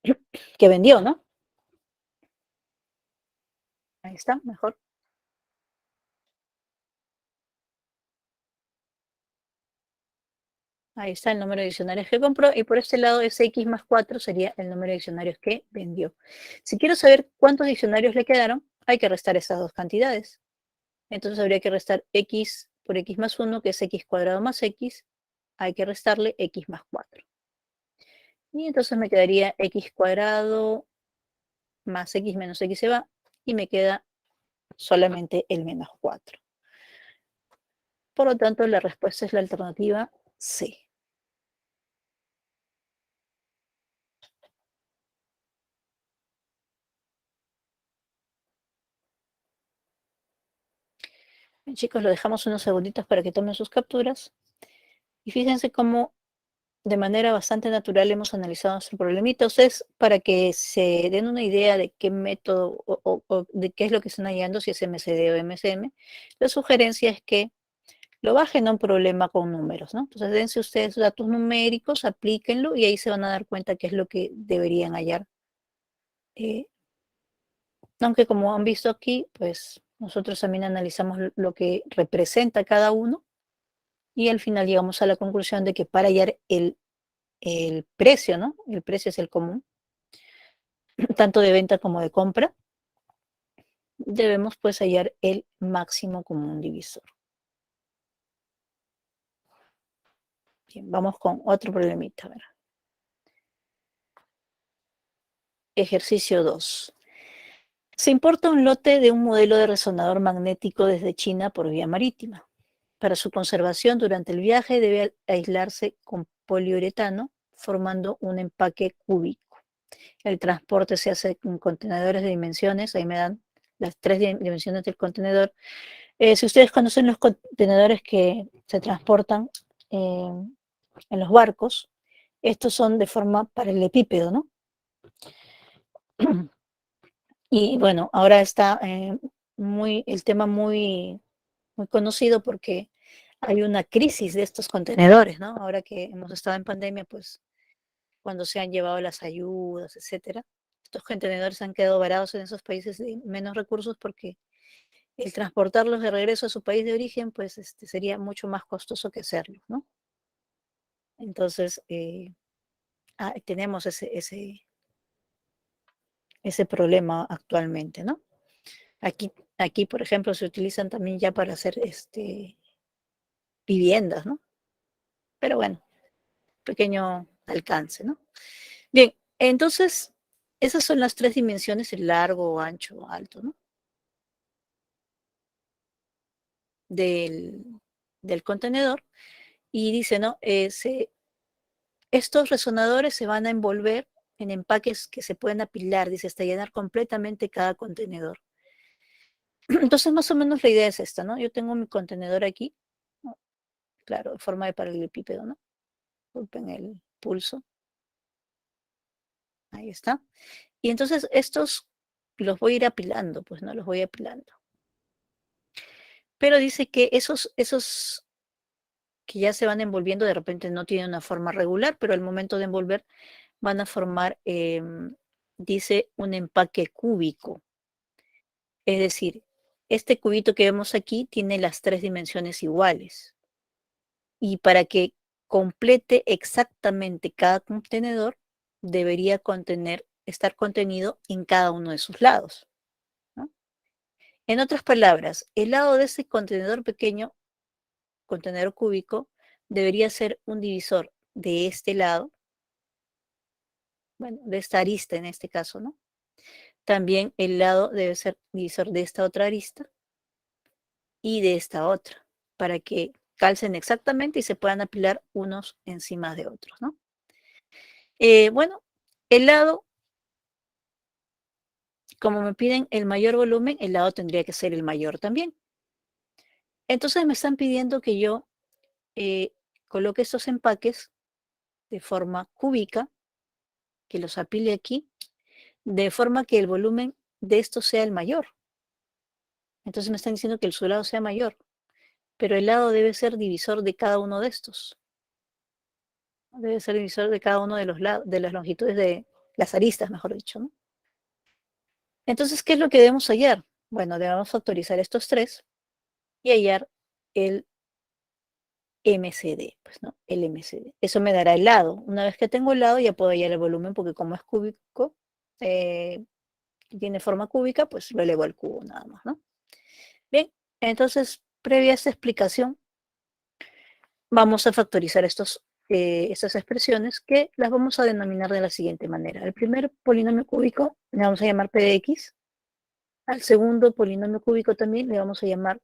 que vendió, ¿no? Ahí está, mejor. Ahí está el número de diccionarios que compró y por este lado ese x más 4 sería el número de diccionarios que vendió. Si quiero saber cuántos diccionarios le quedaron, hay que restar esas dos cantidades. Entonces habría que restar x por x más 1, que es x cuadrado más x, hay que restarle x más 4. Y entonces me quedaría x cuadrado más x menos x se va y me queda solamente el menos 4. Por lo tanto, la respuesta es la alternativa C. Bien, chicos, lo dejamos unos segunditos para que tomen sus capturas. Y fíjense cómo de manera bastante natural hemos analizado nuestro problemita. Ustedes, para que se den una idea de qué método o de qué es lo que están hallando, si es MCD o MCM, la sugerencia es que lo bajen a un problema con números, ¿no? Entonces, dense ustedes datos numéricos, aplíquenlo y ahí se van a dar cuenta qué es lo que deberían hallar. Aunque como han visto aquí, pues nosotros también analizamos lo que representa cada uno y al final llegamos a la conclusión de que para hallar el precio, ¿no? El precio es el común, tanto de venta como de compra, debemos pues hallar el máximo común divisor. Bien, vamos con otro problemita. A ver. Ejercicio 2. Se importa un lote de un modelo de resonador magnético desde China por vía marítima. Para su conservación durante el viaje debe aislarse con poliuretano formando un empaque cúbico. El transporte se hace en contenedores de dimensiones, ahí me dan las 3 dimensiones del contenedor. Si ustedes conocen los contenedores que se transportan en los barcos, estos son de forma paralelepípedo, ¿no? Y bueno, ahora está el tema muy conocido porque hay una crisis de estos contenedores, ¿no? Ahora que hemos estado en pandemia, pues cuando se han llevado las ayudas, etcétera, estos contenedores han quedado varados en esos países de menos recursos porque el transportarlos de regreso a su país de origen, pues sería mucho más costoso que hacerlo, ¿no? Entonces, tenemos ese problema actualmente, ¿no? Aquí, por ejemplo, se utilizan también ya para hacer viviendas, ¿no? Pero bueno, pequeño alcance, ¿no? Bien, entonces, esas son las 3 dimensiones, el largo, ancho, alto, ¿no? Del, del contenedor. Y dice, ¿no? Estos resonadores se van a envolver en empaques que se pueden apilar, dice, hasta llenar completamente cada contenedor. Entonces, más o menos la idea es esta, ¿no? Yo tengo mi contenedor aquí, ¿no? Claro, en forma de paralelepípedo, ¿no? Disculpen el pulso. Ahí está. Y entonces estos los voy a ir apilando, pues, ¿no? Los voy apilando. Pero dice que esos que ya se van envolviendo, de repente no tienen una forma regular, pero al momento de envolver van a formar, dice, un empaque cúbico. Es decir, este cubito que vemos aquí tiene las 3 dimensiones iguales. Y para que complete exactamente cada contenedor, debería estar contenido en cada uno de sus lados, ¿no? En otras palabras, el lado de ese contenedor pequeño, contenedor cúbico, debería ser un divisor de este lado, bueno, de esta arista en este caso, ¿no? También el lado debe ser divisor de esta otra arista y de esta otra, para que calcen exactamente y se puedan apilar unos encima de otros, ¿no? Bueno, el lado, como me piden el mayor volumen, el lado tendría que ser el mayor también. Entonces me están pidiendo que yo coloque estos empaques de forma cúbica, que los apile aquí, de forma que el volumen de esto sea el mayor. Entonces me están diciendo que su lado sea mayor, pero el lado debe ser divisor de cada uno de estos. Debe ser divisor de cada uno de los lados, de las longitudes de las aristas, mejor dicho, ¿no? Entonces, ¿qué es lo que debemos hallar? Bueno, debemos factorizar estos 3 y hallar el MCD, pues, ¿no? El MCD. Eso me dará el lado. Una vez que tengo el lado, ya puedo hallar el volumen, porque como es cúbico, tiene forma cúbica, pues lo elevo al cubo nada más, ¿no? Bien, entonces, previa a esta explicación, vamos a factorizar estas expresiones que las vamos a denominar de la siguiente manera. El primer polinomio cúbico le vamos a llamar P de X. Al segundo polinomio cúbico también le vamos a llamar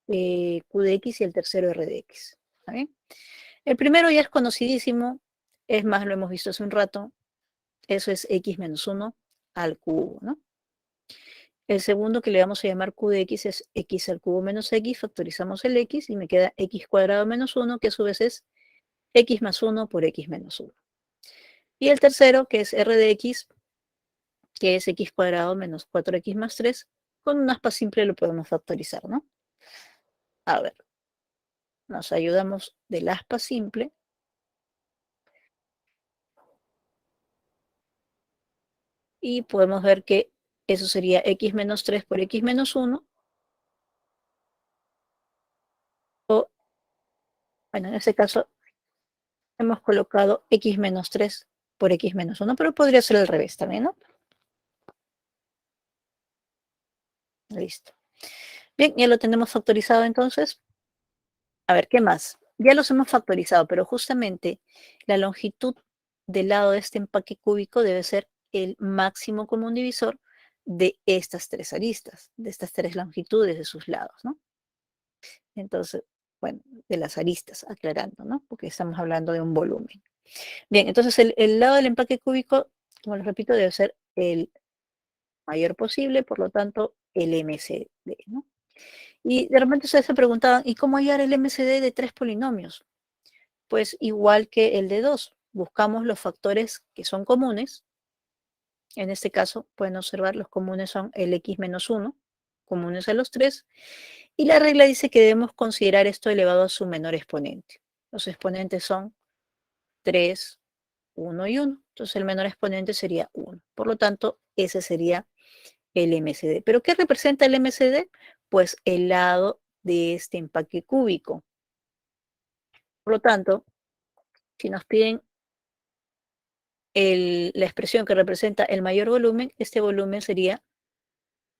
Q de X y el tercero R de X. ¿Está bien? El primero ya es conocidísimo, es más, lo hemos visto hace un rato, eso es X menos 1 al cubo, ¿no? El segundo, que le vamos a llamar Q de X, es X al cubo menos X, factorizamos el X y me queda X cuadrado menos 1, que a su vez es x más 1 por x menos 1. Y el tercero, que es r de x, que es x cuadrado menos 4x más 3, con un aspa simple lo podemos factorizar, ¿no? A ver, nos ayudamos del aspa simple. Y podemos ver que eso sería x menos 3 por x menos 1. O, bueno, en este caso hemos colocado x menos 3 por x menos 1, pero podría ser al revés también, ¿no? Listo. Bien, ya lo tenemos factorizado entonces. A ver, ¿qué más? Ya los hemos factorizado, pero justamente la longitud del lado de este empaque cúbico debe ser el máximo común divisor de estas tres aristas, de estas tres longitudes de sus lados, ¿no? Entonces, bueno, de las aristas, aclarando, ¿no? Porque estamos hablando de un volumen. Bien, entonces el lado del empaque cúbico, como les repito, debe ser el mayor posible, por lo tanto, el MCD, ¿no? Y de repente ustedes se preguntaban, ¿y cómo hallar el MCD de tres polinomios? Pues igual que el de dos, buscamos los factores que son comunes. En este caso, pueden observar, los comunes son el x menos 1, comunes a los tres, y la regla dice que debemos considerar esto elevado a su menor exponente. Los exponentes son 3, 1 y 1. Entonces el menor exponente sería 1. Por lo tanto, ese sería el MCD. ¿Pero qué representa el MCD? Pues el lado de este empaque cúbico. Por lo tanto, si nos piden la expresión que representa el mayor volumen, este volumen sería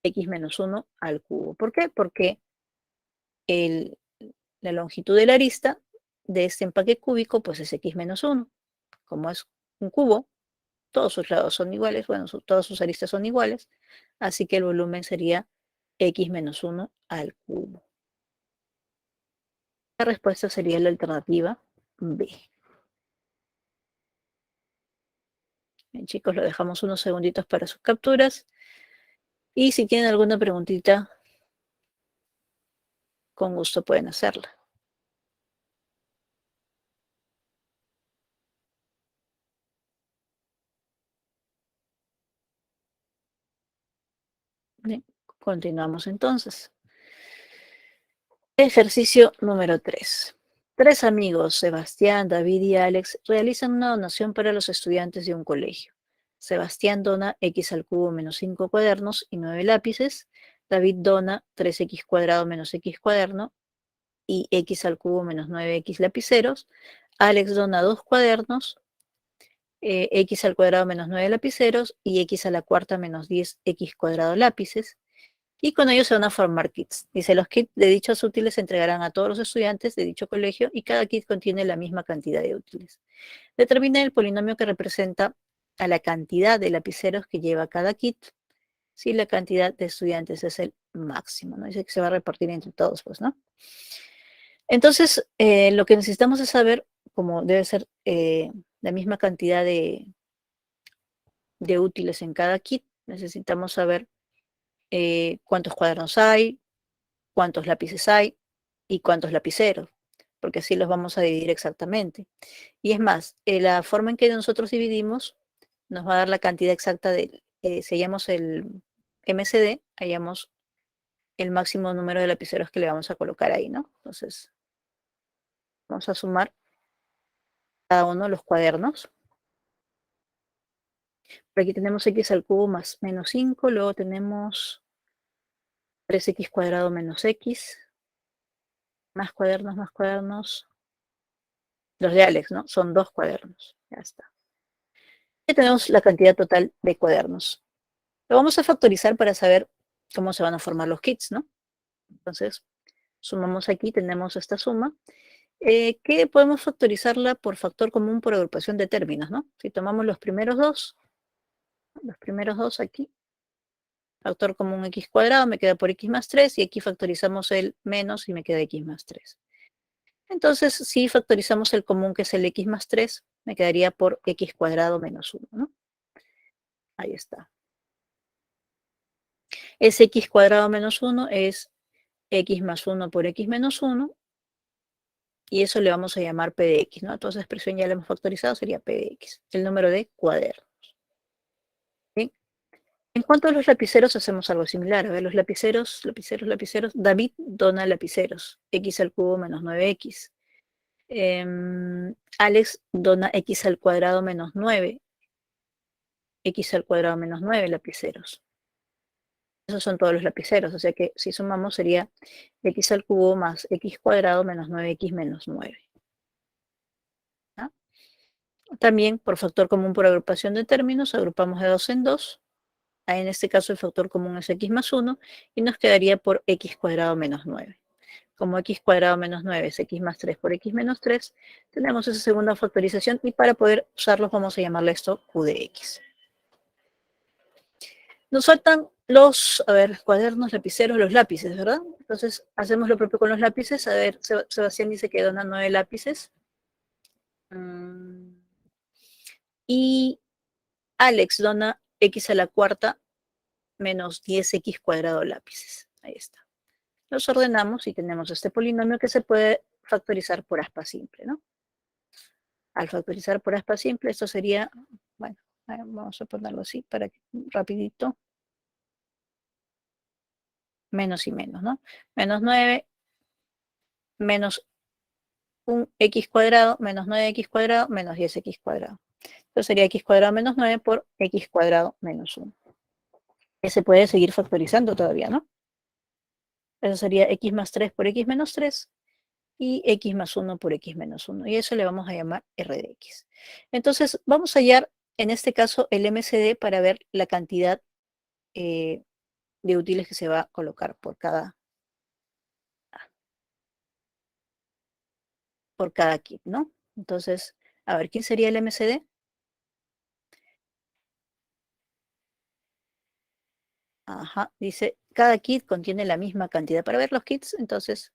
x menos 1 al cubo. ¿Por qué? Porque la longitud de la arista de este empaque cúbico pues es x menos 1. Como es un cubo, todos sus lados son iguales, bueno, todas sus aristas son iguales, así que el volumen sería x menos 1 al cubo. La respuesta sería la alternativa B. Bien, chicos, lo dejamos unos segunditos para sus capturas. Y si tienen alguna preguntita, con gusto pueden hacerla. Bien, continuamos entonces. Ejercicio número 3. Tres amigos, Sebastián, David y Alex, realizan una donación para los estudiantes de un colegio. Sebastián dona x al cubo menos 5 cuadernos y 9 lápices. David dona 3x cuadrado menos x cuaderno y x al cubo menos 9x lapiceros. Alex dona 2 cuadernos, x al cuadrado menos 9 lapiceros y x a la cuarta menos 10x cuadrado lápices. Y con ello se van a formar kits. Dice, los kits de dichos útiles se entregarán a todos los estudiantes de dicho colegio y cada kit contiene la misma cantidad de útiles. Determina el polinomio que representa a la cantidad de lapiceros que lleva cada kit si la cantidad de estudiantes es el máximo, ¿no? Dice que se va a repartir entre todos, pues, ¿no? Entonces, lo que necesitamos es saber, como debe ser la misma cantidad de útiles en cada kit, necesitamos saber cuántos cuadernos hay, cuántos lápices hay y cuántos lapiceros, porque así los vamos a dividir exactamente. Y es más, la forma en que nosotros dividimos nos va a dar la cantidad exacta de, si hallamos el MCD, hallamos el máximo número de lapiceros que le vamos a colocar ahí, ¿no? Entonces, vamos a sumar cada uno de los cuadernos. Por aquí tenemos x al cubo más menos 5, luego tenemos 3x cuadrado menos x, más cuadernos, los de Alex, ¿no? Son 2 cuadernos, ya está. Y tenemos la cantidad total de cuadernos. Lo vamos a factorizar para saber cómo se van a formar los kits, ¿no? Entonces, sumamos aquí, tenemos esta suma, que podemos factorizarla por factor común por agrupación de términos, ¿no? Si tomamos los primeros dos aquí, factor común x cuadrado me queda por x más 3 y aquí factorizamos el menos y me queda x más 3. Entonces, si factorizamos el común que es el x más 3, me quedaría por x cuadrado menos 1, ¿no? Ahí está. Ese x cuadrado menos 1 es x más 1 por x menos 1 Y eso le vamos a llamar P de X, ¿no? Entonces, la expresión ya la hemos factorizado, sería P de X, el número de cuadernos. ¿Bien? En cuanto a los lapiceros, hacemos algo similar. A ver, los lapiceros. David dona lapiceros. X al cubo menos 9x. Alex dona x al cuadrado menos 9. X al cuadrado menos 9 lapiceros. Esos son todos los lapiceros. O sea que si sumamos sería x al cubo más x cuadrado menos 9x menos 9. ¿Ah? También por factor común por agrupación de términos, agrupamos de 2 en 2. En este caso el factor común es x más 1 y nos quedaría por x cuadrado menos 9. Como x cuadrado menos 9 es x más 3 por x menos 3, tenemos esa segunda factorización y para poder usarlos vamos a llamarle esto q de x. Nos faltan los, a ver, cuadernos, lapiceros, los lápices, ¿verdad? Entonces hacemos lo propio con los lápices. A ver, Sebastián dice que dona 9 lápices. Y Alex dona x a la cuarta menos 10x cuadrado lápices. Ahí está. Los ordenamos y tenemos este polinomio que se puede factorizar por aspa simple, ¿no? Al factorizar por aspa simple, esto sería, bueno, vamos a ponerlo así para que rapidito. Menos y menos, ¿no? Menos 9 menos un x cuadrado menos 9x cuadrado menos 10x cuadrado. Entonces sería x cuadrado menos 9 por x cuadrado menos 1. Que se puede seguir factorizando todavía, ¿no? Eso sería x más 3 por x menos 3 y x más 1 por x menos 1. Y eso le vamos a llamar r de x. Entonces vamos a hallar, en este caso, el MCD para ver la cantidad de útiles que se va a colocar por cada kit, ¿no? Entonces, a ver, ¿quién sería el MCD? Ajá, dice, cada kit contiene la misma cantidad. Para ver los kits, entonces,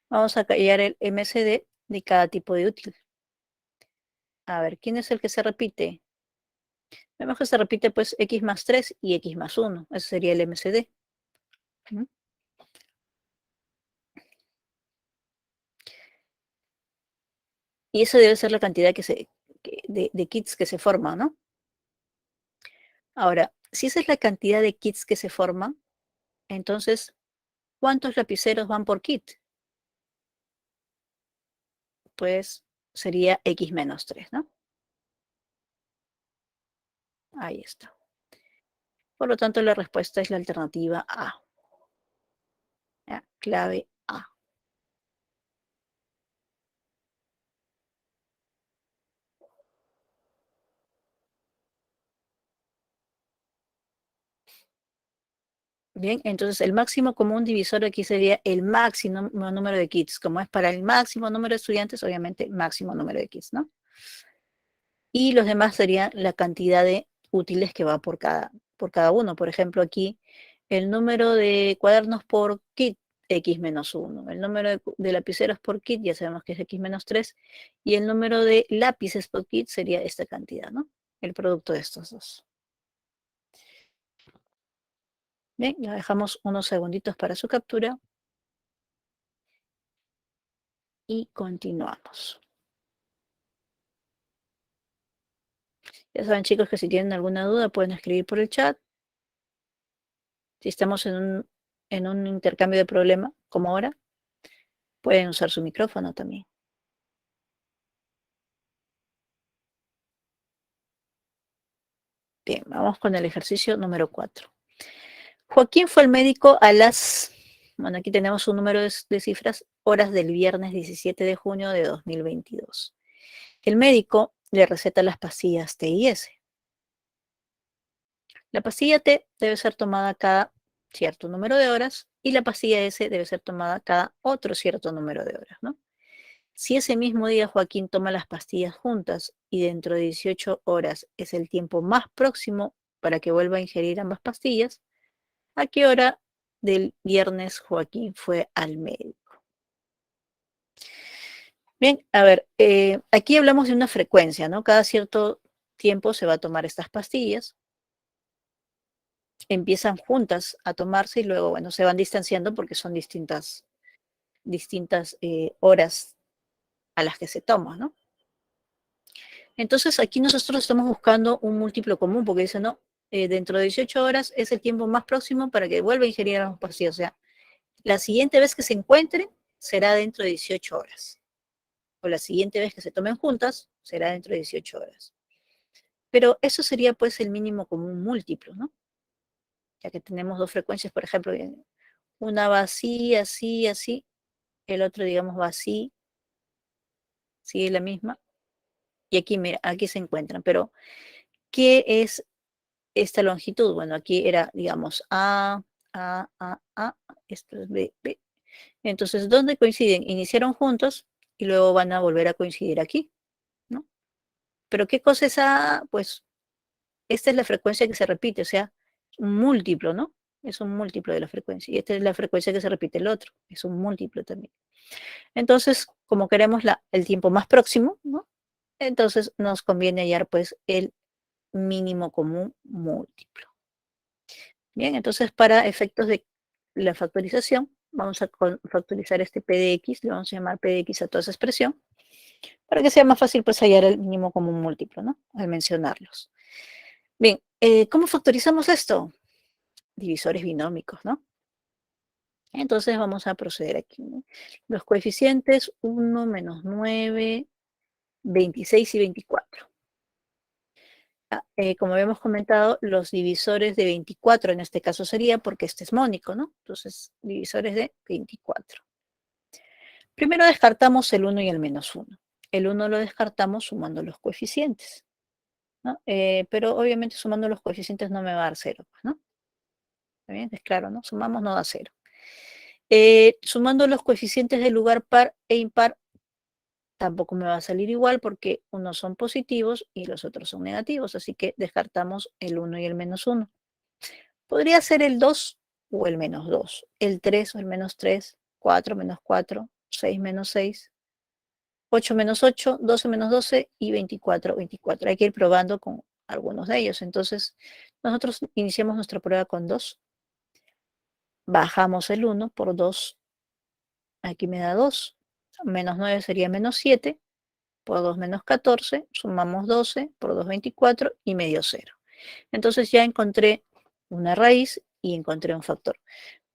vamos a hallar el MCD de cada tipo de útil. A ver, ¿quién es el que se repite? Vemos que se repite, pues, x más 3 y x más 1. Ese sería el MCD. ¿Mm? Y eso debe ser la cantidad de kits que se forman, ¿no? Ahora, si esa es la cantidad de kits que se forman, entonces, ¿cuántos lapiceros van por kit? Pues sería x menos 3, ¿no? Ahí está. Por lo tanto, la respuesta es la alternativa A. ¿Ya? Clave A. Bien, entonces el máximo común divisor aquí sería el máximo número de kits. Como es para el máximo número de estudiantes, obviamente máximo número de kits, ¿no? Y los demás serían la cantidad de útiles que va por cada uno. Por ejemplo, aquí el número de cuadernos por kit, x menos 1. El número de lapiceros por kit, ya sabemos que es x menos 3. Y el número de lápices por kit sería esta cantidad, ¿no? El producto de estos dos. Bien, ya dejamos unos segunditos para su captura. Y continuamos. Ya saben, chicos, que si tienen alguna duda pueden escribir por el chat. Si estamos en un intercambio de problema, como ahora, pueden usar su micrófono también. Bien, vamos con el ejercicio número 4. Joaquín fue al médico a las, bueno, aquí tenemos un número de cifras, horas del viernes 17 de junio de 2022. El médico le receta las pastillas T y S. La pastilla T debe ser tomada cada cierto número de horas y la pastilla S debe ser tomada cada otro cierto número de horas, ¿no? Si ese mismo día Joaquín toma las pastillas juntas y dentro de 18 horas es el tiempo más próximo para que vuelva a ingerir ambas pastillas, ¿a qué hora del viernes Joaquín fue al médico? Bien, a ver, aquí hablamos de una frecuencia, ¿no? Cada cierto tiempo se va a tomar estas pastillas. Empiezan juntas a tomarse y luego, bueno, se van distanciando porque son distintas horas a las que se toman, ¿no? Entonces aquí nosotros estamos buscando un múltiplo común, porque dice, no, dentro de 18 horas es el tiempo más próximo para que vuelva a ingerir ambos pastillas. O sea, la siguiente vez que se encuentren será dentro de 18 horas. O la siguiente vez que se tomen juntas será dentro de 18 horas. Pero eso sería pues el mínimo común múltiplo, ¿no? Ya que tenemos dos frecuencias, por ejemplo, una va así, así, así, el otro digamos va así, sigue la misma, y aquí, mira, aquí se encuentran. Pero, ¿qué es esta longitud? Bueno, aquí era, digamos, A, esto es B, B. Entonces, ¿dónde coinciden? Iniciaron juntos y luego van a volver a coincidir aquí, ¿no? Pero ¿qué cosa es A? Pues esta es la frecuencia que se repite, o sea, un múltiplo, ¿no? Es un múltiplo de la frecuencia. Y esta es la frecuencia que se repite el otro, es un múltiplo también. Entonces, como queremos el tiempo más próximo, ¿no? Entonces nos conviene hallar pues el mínimo común múltiplo. Bien, entonces para efectos de la factorización, vamos a factorizar este P de X, le vamos a llamar P de X a toda esa expresión, para que sea más fácil pues hallar el mínimo común múltiplo, ¿no? Al mencionarlos. Bien, ¿cómo factorizamos esto? Divisores binómicos, ¿no? Entonces vamos a proceder aquí, ¿no? Los coeficientes 1, menos 9, 26 y 24. Como habíamos comentado, los divisores de 24 en este caso sería porque este es mónico, ¿no? Entonces, divisores de 24. Primero descartamos el 1 y el menos 1. El 1 lo descartamos sumando los coeficientes, ¿no? Pero obviamente sumando los coeficientes no me va a dar 0, ¿no? ¿Está bien? Es claro, ¿no? Sumamos no da 0. Sumando los coeficientes de lugar par e impar, tampoco me va a salir igual porque unos son positivos y los otros son negativos, así que descartamos el 1 y el menos 1. Podría ser el 2 o el menos 2, el 3 o el menos 3, 4 menos 4, 6 menos 6, 8 menos 8, 12 menos 12 y 24, 24. Hay que ir probando con algunos de ellos. Entonces, nosotros iniciamos nuestra prueba con 2. Bajamos el 1 por 2. Aquí me da 2. Menos 9 sería menos 7. Por 2 menos 14. Sumamos 12. Por 2, 24. Y me dio 0. Entonces ya encontré una raíz y encontré un factor.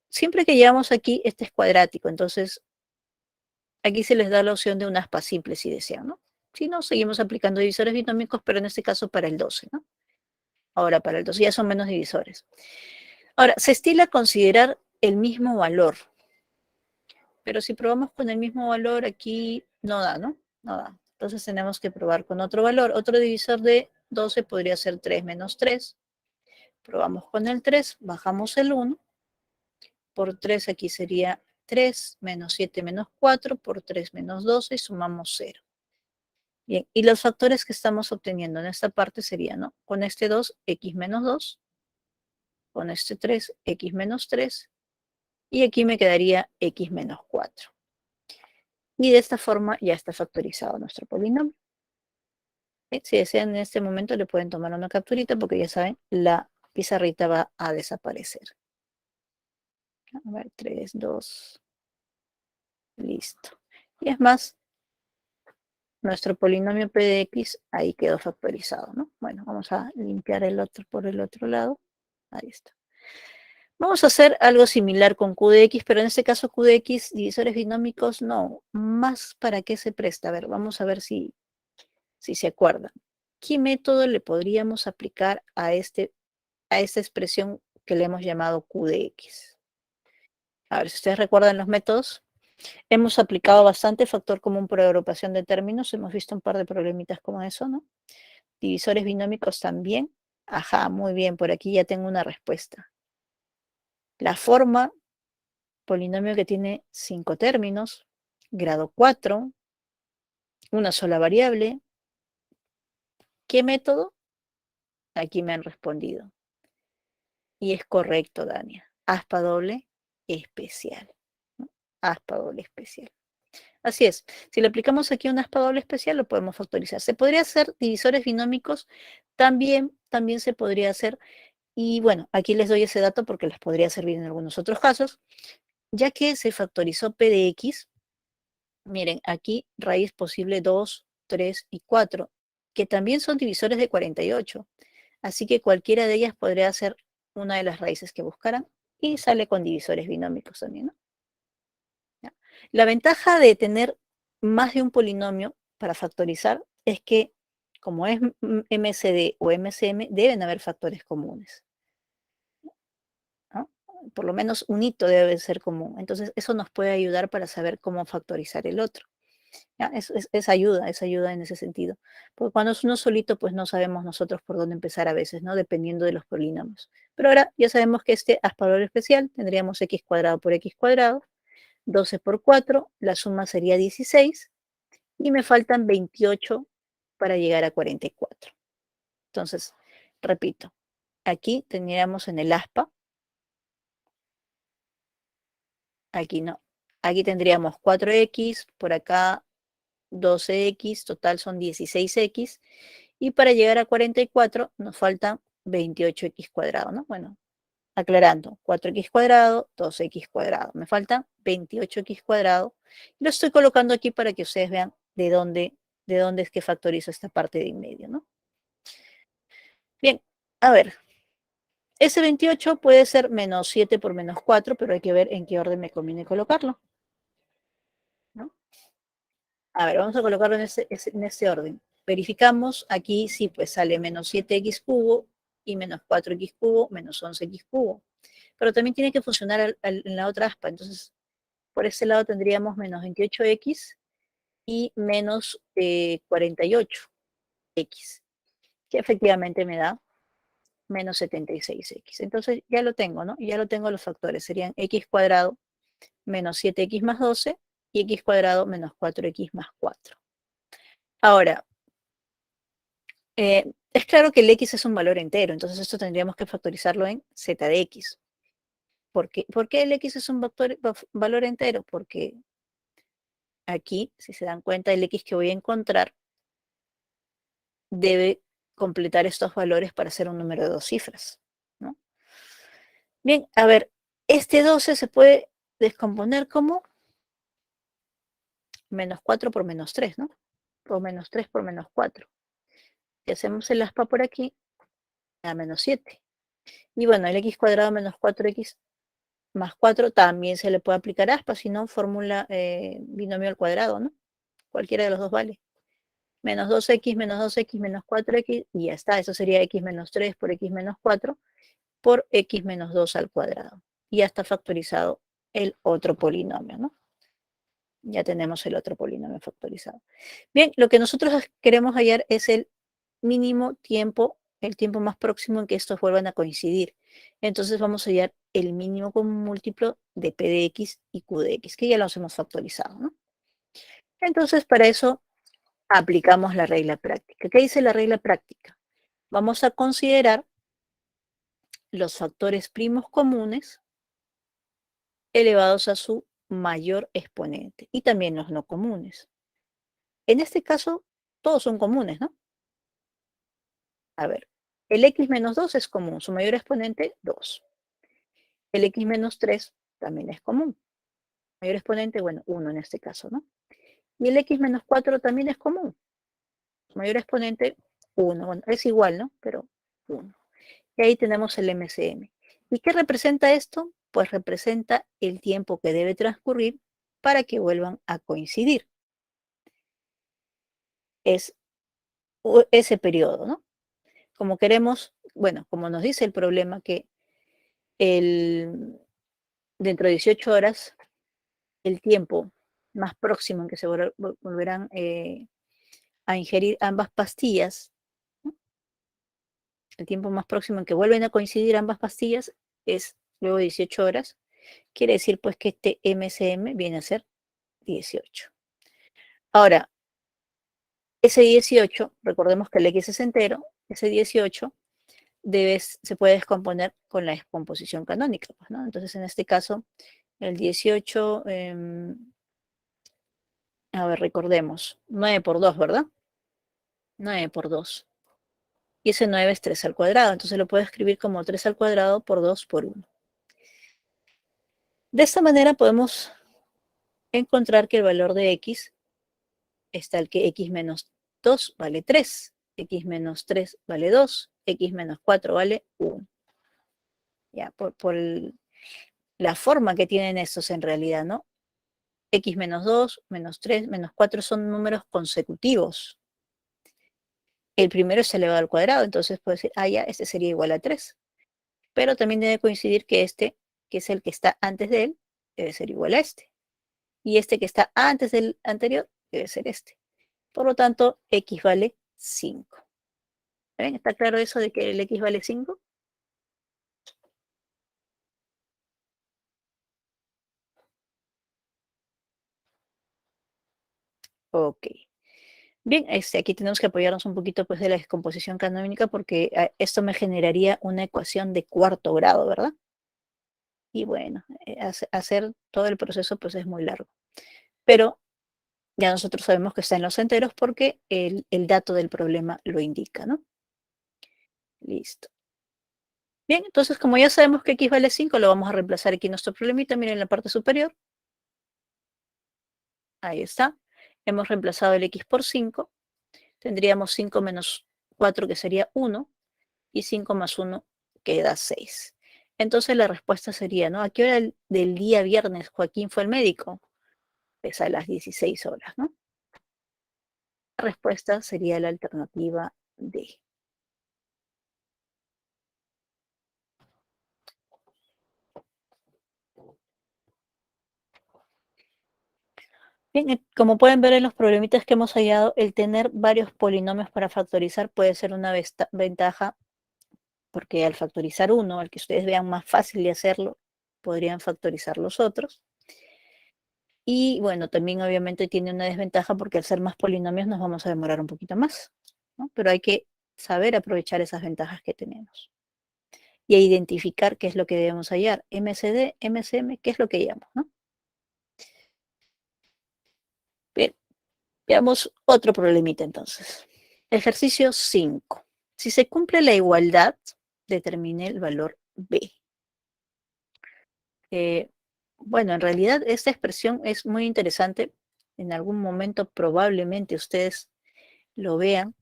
Siempre que llegamos aquí, este es cuadrático. Entonces, aquí se les da la opción de un aspa simple si desean, ¿no? Si no, seguimos aplicando divisores binómicos, pero en este caso para el 12, ¿no? Ahora para el 12 ya son menos divisores. Ahora, se estila considerar el mismo valor, pero si probamos con el mismo valor aquí no da, ¿no? No da. Entonces tenemos que probar con otro valor. Otro divisor de 12 podría ser 3 menos 3. Probamos con el 3, bajamos el 1. Por 3 aquí sería 3 menos 7 menos 4, por 3 menos 12 y sumamos 0. Bien, y los factores que estamos obteniendo en esta parte serían, ¿no? Con este 2, x menos 2, con este 3, x menos 3, y aquí me quedaría x menos 4. Y de esta forma ya está factorizado nuestro polinomio. Si desean en este momento le pueden tomar una capturita porque ya saben, la pizarrita va a desaparecer. A ver, 3, 2, listo. Y es más, nuestro polinomio p de x ahí quedó factorizado, ¿no? Bueno, vamos a limpiar el otro por el otro lado. Ahí está. Vamos a hacer algo similar con q de x, pero en este caso q de x, divisores binómicos, no. Más para qué se presta. A ver, vamos a ver si se acuerdan. ¿Qué método le podríamos aplicar a esta expresión que le hemos llamado q de x? A ver, si ustedes recuerdan los métodos, hemos aplicado bastante factor común por agrupación de términos. Hemos visto un par de problemitas como eso, ¿no? Divisores binómicos también. Ajá, muy bien, por aquí ya tengo una respuesta. La forma, polinomio que tiene 5 términos, grado 4, una sola variable. ¿Qué método? Aquí me han respondido. Y es correcto, Dania. Aspa doble especial, ¿no? Aspa doble especial. Así es. Si le aplicamos aquí un aspa doble especial, lo podemos factorizar. Se podría hacer divisores binómicos, también se podría hacer. Y bueno, aquí les doy ese dato porque les podría servir en algunos otros casos, ya que se factorizó p de x, Miren, aquí raíz posible 2, 3 y 4, que también son divisores de 48. Así que cualquiera de ellas podría ser una de las raíces que buscaran y sale con divisores binómicos también, ¿no? ¿Ya? La ventaja de tener más de un polinomio para factorizar es que, como es MCD o MCM, deben haber factores comunes, ¿no? Por lo menos un hito debe ser común. Entonces, eso nos puede ayudar para saber cómo factorizar el otro. ¿Ya? Es ayuda en ese sentido. Porque cuando es uno solito, pues no sabemos nosotros por dónde empezar a veces, ¿no? Dependiendo de los polinomios. Pero ahora ya sabemos que este asparador especial tendríamos x cuadrado por x cuadrado, 12 por 4, la suma sería 16 y me faltan 28 para llegar a 44. Entonces, repito, aquí tendríamos en el aspa, aquí no, aquí tendríamos 4x, por acá 12x, total son 16x, y para llegar a 44 nos faltan 28x cuadrado, ¿no? Bueno, aclarando, 4x cuadrado, 2x cuadrado, me faltan 28x cuadrado. Lo estoy colocando aquí para que ustedes vean de dónde es que factorizo esta parte de en medio, ¿no? Bien, a ver, ese 28 puede ser menos 7 por menos 4, pero hay que ver en qué orden me conviene colocarlo, ¿no? A ver, vamos a colocarlo en este orden. Verificamos, aquí sí, pues sale menos 7x cubo y menos 4x cubo menos 11x cubo. Pero también tiene que funcionar en la otra aspa. Entonces, por ese lado tendríamos menos 28x y menos 48x, que efectivamente me da menos 76x. Entonces ya lo tengo, ¿no? Ya lo tengo los factores. Serían x cuadrado menos 7x más 12 y x cuadrado menos 4x más 4. Ahora, es claro que el x es un valor entero, entonces esto tendríamos que factorizarlo en z de x. ¿Por qué el x es un valor entero? Porque aquí, si se dan cuenta, el x que voy a encontrar debe completar estos valores para ser un número de dos cifras, ¿no? Bien, a ver, este 12 se puede descomponer como menos 4 por menos 3, ¿no? O menos 3 por menos 4. Si hacemos el aspa por aquí, da menos 7. Y bueno, el x cuadrado menos 4x más 4 también se le puede aplicar aspa, si no, fórmula binomio al cuadrado, ¿no? Cualquiera de los dos vale. Menos 2x menos 2x menos 4x, y ya está. Eso sería x menos 3 por x menos 4 por x menos 2 al cuadrado. Y ya está factorizado el otro polinomio, ¿no? Ya tenemos el otro polinomio factorizado. Bien, lo que nosotros queremos hallar es el mínimo tiempo, el tiempo más próximo en que estos vuelvan a coincidir. Entonces vamos a hallar el mínimo común múltiplo de P de X y Q de X, que ya los hemos factorizado, ¿no? Entonces, para eso aplicamos la regla práctica. ¿Qué dice la regla práctica? Vamos a considerar los factores primos comunes elevados a su mayor exponente y también los no comunes. En este caso, todos son comunes, ¿no? A ver, el x menos 2 es común, su mayor exponente 2. El x menos 3 también es común. Mayor exponente, bueno, 1 en este caso, ¿no? Y el x menos 4 también es común. Su mayor exponente 1. Bueno, es igual, ¿no? Pero 1. Y ahí tenemos el MCM. ¿Y qué representa esto? Pues representa el tiempo que debe transcurrir para que vuelvan a coincidir. Es ese periodo, ¿no? Como queremos, bueno, como nos dice el problema que dentro de 18 horas, el tiempo más próximo en que se volverán a ingerir ambas pastillas, ¿no? El tiempo más próximo en que vuelven a coincidir ambas pastillas es luego de 18 horas. Quiere decir pues que este MCM viene a ser 18. Ahora, ese 18, recordemos que el X es entero, ese 18 se puede descomponer con la descomposición canónica, pues, ¿no? Entonces, en este caso, el 18, a ver, recordemos, 9 por 2, ¿verdad? 9 por 2. Y ese 9 es 3 al cuadrado, entonces lo puedo escribir como 3 al cuadrado por 2 por 1. De esta manera podemos encontrar que el valor de x está el que x menos 2 vale 3, x menos 3 vale 2, x menos 4 vale 1. Ya, por la forma que tienen estos en realidad, ¿no? X menos 2, menos 3, menos 4 son números consecutivos. El primero es elevado al cuadrado, entonces puede decir, ya, este sería igual a 3. Pero también debe coincidir que este, que es el que está antes de él, debe ser igual a este. Y este que está antes del anterior, debe ser este. Por lo tanto, x vale 5. ¿Ven? ¿Está claro eso de que el x vale 5? Ok. Bien, aquí tenemos que apoyarnos un poquito pues, de la descomposición canónica porque esto me generaría una ecuación de cuarto grado, ¿verdad? Y bueno, hacer todo el proceso pues es muy largo. Pero ya nosotros sabemos que está en los enteros porque el dato del problema lo indica, ¿no? Listo. Bien, entonces como ya sabemos que x vale 5, lo vamos a reemplazar aquí en nuestro problemita. Miren en la parte superior. Ahí está. Hemos reemplazado el x por 5. Tendríamos 5 menos 4, que sería 1, y 5 más 1, que da 6. Entonces la respuesta sería, ¿no? ¿A qué hora del día viernes Joaquín fue al médico? Pues a las 16 horas, ¿no? La respuesta sería la alternativa D. Bien, como pueden ver en los problemitas que hemos hallado, el tener varios polinomios para factorizar puede ser una ventaja, porque al factorizar uno, al que ustedes vean más fácil de hacerlo, podrían factorizar los otros. Y bueno, también obviamente tiene una desventaja porque al ser más polinomios nos vamos a demorar un poquito más, ¿no? Pero hay que saber aprovechar esas ventajas que tenemos y a identificar qué es lo que debemos hallar. MCD, MCM, ¿qué es lo que hallamos, no? Bien, veamos otro problemita entonces. Ejercicio 5. Si se cumple la igualdad, determine el valor B. Bueno, en realidad esta expresión es muy interesante. En algún momento probablemente ustedes lo vean.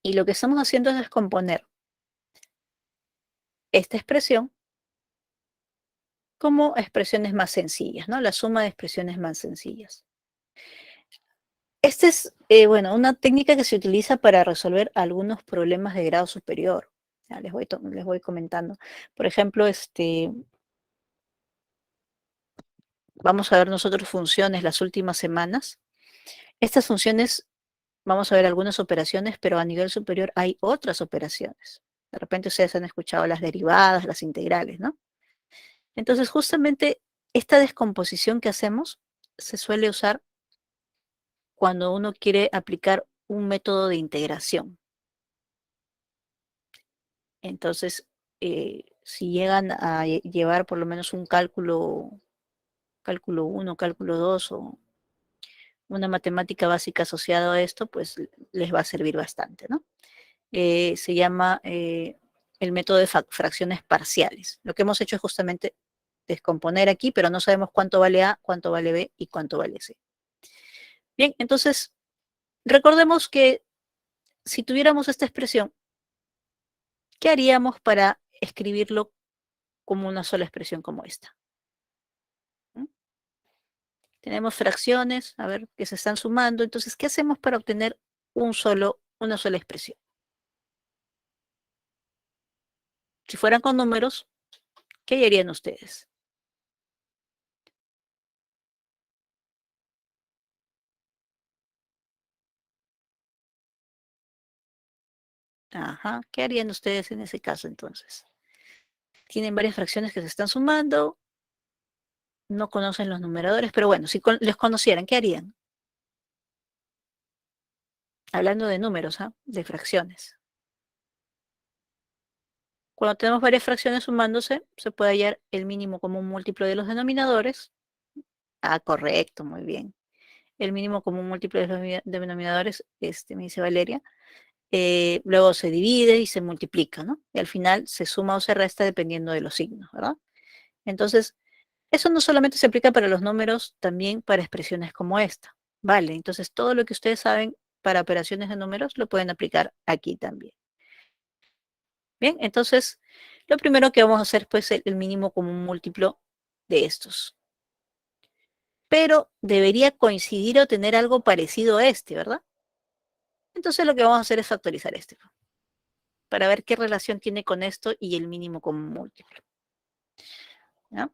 Y lo que estamos haciendo es descomponer esta expresión como expresiones más sencillas, ¿no? La suma de expresiones más sencillas. Esta es, bueno, una técnica que se utiliza para resolver algunos problemas de grado superior. Ya les voy comentando. Por ejemplo, vamos a ver nosotros funciones las últimas semanas. Estas funciones, vamos a ver algunas operaciones, pero a nivel superior hay otras operaciones. De repente ustedes han escuchado las derivadas, las integrales, ¿no? Entonces, justamente esta descomposición que hacemos se suele usar cuando uno quiere aplicar un método de integración. Entonces, si llegan a llevar por lo menos un cálculo 1, cálculo 2 o una matemática básica asociada a esto, pues les va a servir bastante, ¿no? Se llama el método de fracciones parciales. Lo que hemos hecho es justamente descomponer aquí, pero no sabemos cuánto vale A, cuánto vale B y cuánto vale C. Bien, entonces, recordemos que si tuviéramos esta expresión, ¿qué haríamos para escribirlo como una sola expresión como esta? ¿Mm? Tenemos fracciones, a ver, que se están sumando. Entonces, ¿qué hacemos para obtener una sola expresión? Si fueran con números, ¿qué harían ustedes? Ajá, ¿qué harían ustedes en ese caso entonces? Tienen varias fracciones que se están sumando, no conocen los numeradores, pero bueno, si les conocieran, ¿qué harían? Hablando de números, ¿ah? De fracciones. Cuando tenemos varias fracciones sumándose, se puede hallar el mínimo común múltiplo de los denominadores. Ah, correcto, muy bien. El mínimo común múltiplo de los denominadores, me dice Valeria, luego se divide y se multiplica, ¿no? Y al final se suma o se resta dependiendo de los signos, ¿verdad? Entonces, Eso no solamente se aplica para los números, también para expresiones como esta. Vale, entonces todo lo que ustedes saben para operaciones de números lo pueden aplicar aquí también. Bien, entonces lo primero que vamos a hacer pues el mínimo común múltiplo de estos. Pero debería coincidir o tener algo parecido a este, ¿verdad? Entonces lo que vamos a hacer es factorizar este para ver qué relación tiene con esto y el mínimo común múltiplo. ¿Ya?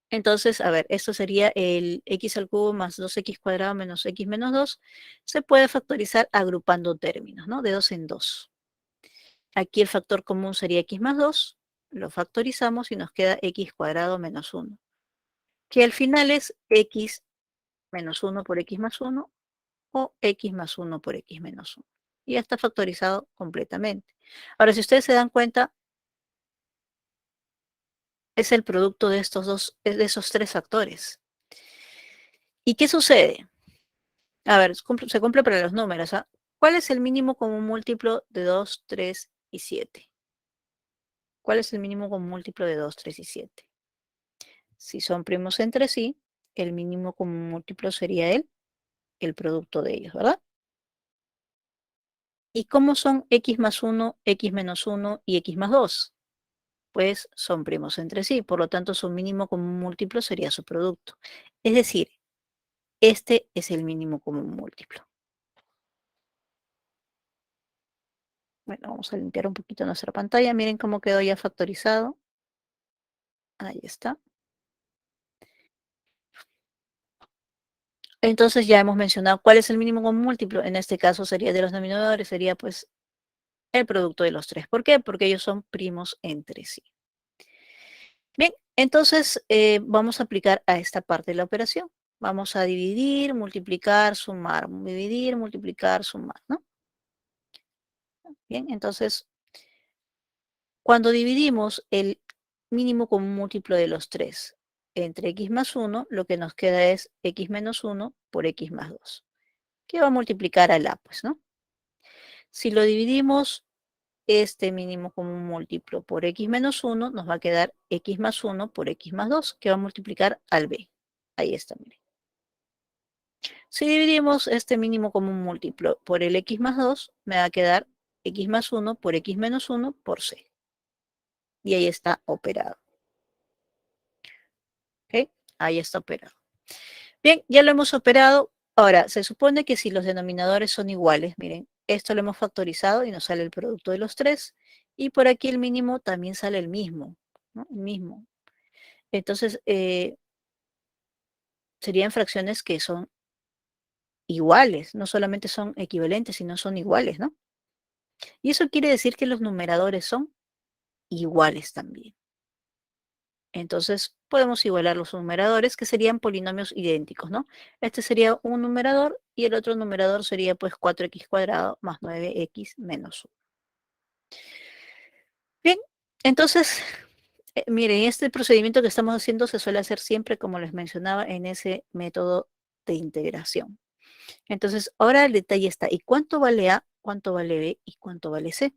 Entonces, a ver, esto sería el x al cubo más 2x cuadrado menos x menos 2. Se puede factorizar agrupando términos, ¿no? De 2 en 2. Aquí el factor común sería x más 2. Lo factorizamos y nos queda x cuadrado menos 1. Que al final es x menos 1 por x más 1 o x más 1 por x menos 1. Y ya está factorizado completamente. Ahora, si ustedes se dan cuenta, es el producto de estos dos, de esos tres factores. ¿Y qué sucede? A ver, se cumple para los números. ¿Ah? ¿Cuál es el mínimo común múltiplo de 2, 3 y 7? ¿Cuál es el mínimo común múltiplo de 2, 3 y 7? Si son primos entre sí, el mínimo común múltiplo sería el producto de ellos, ¿verdad? ¿Y cómo son x más 1, x menos 1 y x más 2? Pues son primos entre sí, por lo tanto su mínimo común múltiplo sería su producto. Es decir, este es el mínimo común múltiplo. Bueno, vamos a limpiar un poquito nuestra pantalla. Miren cómo quedó ya factorizado. Ahí está. Entonces ya hemos mencionado cuál es el mínimo común múltiplo. En este caso sería de los denominadores, sería pues el producto de los tres. ¿Por qué? Porque ellos son primos entre sí. Bien, entonces vamos a aplicar a esta parte de la operación. Vamos a dividir, multiplicar, sumar, dividir, multiplicar, sumar, ¿no? Bien, entonces cuando dividimos el mínimo común múltiplo de los tres entre x más 1, lo que nos queda es x menos 1 por x más 2, que va a multiplicar a la, pues, ¿no? Si lo dividimos este mínimo común múltiplo por x menos 1, nos va a quedar x más 1 por x más 2, que va a multiplicar al b. Ahí está, miren. Si dividimos este mínimo común múltiplo por el x más 2, me va a quedar x más 1 por x menos 1 por c. Y ahí está operado. ¿Ok? Ahí está operado. Bien, ya lo hemos operado. Ahora, se supone que si los denominadores son iguales, miren, esto lo hemos factorizado y nos sale el producto de los tres. Y por aquí el mínimo también sale el mismo, ¿no? El mismo. Entonces, serían fracciones que son iguales, no solamente son equivalentes, sino son iguales, ¿no? Y eso quiere decir que los numeradores son iguales también. Entonces, podemos igualar los numeradores, que serían polinomios idénticos, ¿no? Este sería un numerador y el otro numerador sería pues 4x cuadrado más 9x menos 1. Bien, entonces, miren, este procedimiento que estamos haciendo se suele hacer siempre, como les mencionaba, en ese método de integración. Entonces, ahora el detalle está, ¿y cuánto vale A, cuánto vale B y cuánto vale C?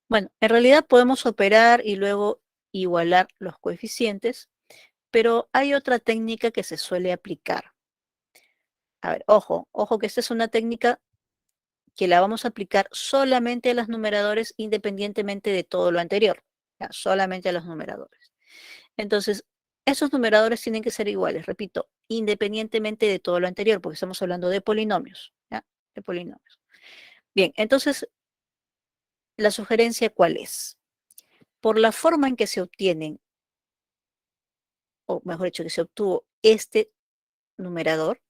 Bueno, en realidad podemos operar y luego igualar los coeficientes, pero hay otra técnica que se suele aplicar. A ver, ojo, ojo que esta es una técnica que la vamos a aplicar solamente a los numeradores independientemente de todo lo anterior, ¿ya? Solamente a los numeradores. Entonces, esos numeradores tienen que ser iguales, repito, independientemente de todo lo anterior, porque estamos hablando de polinomios, ¿ya? De polinomios. Bien, entonces, la sugerencia, ¿cuál es? Por la forma en que se obtienen, o mejor dicho, que se obtuvo este numerador,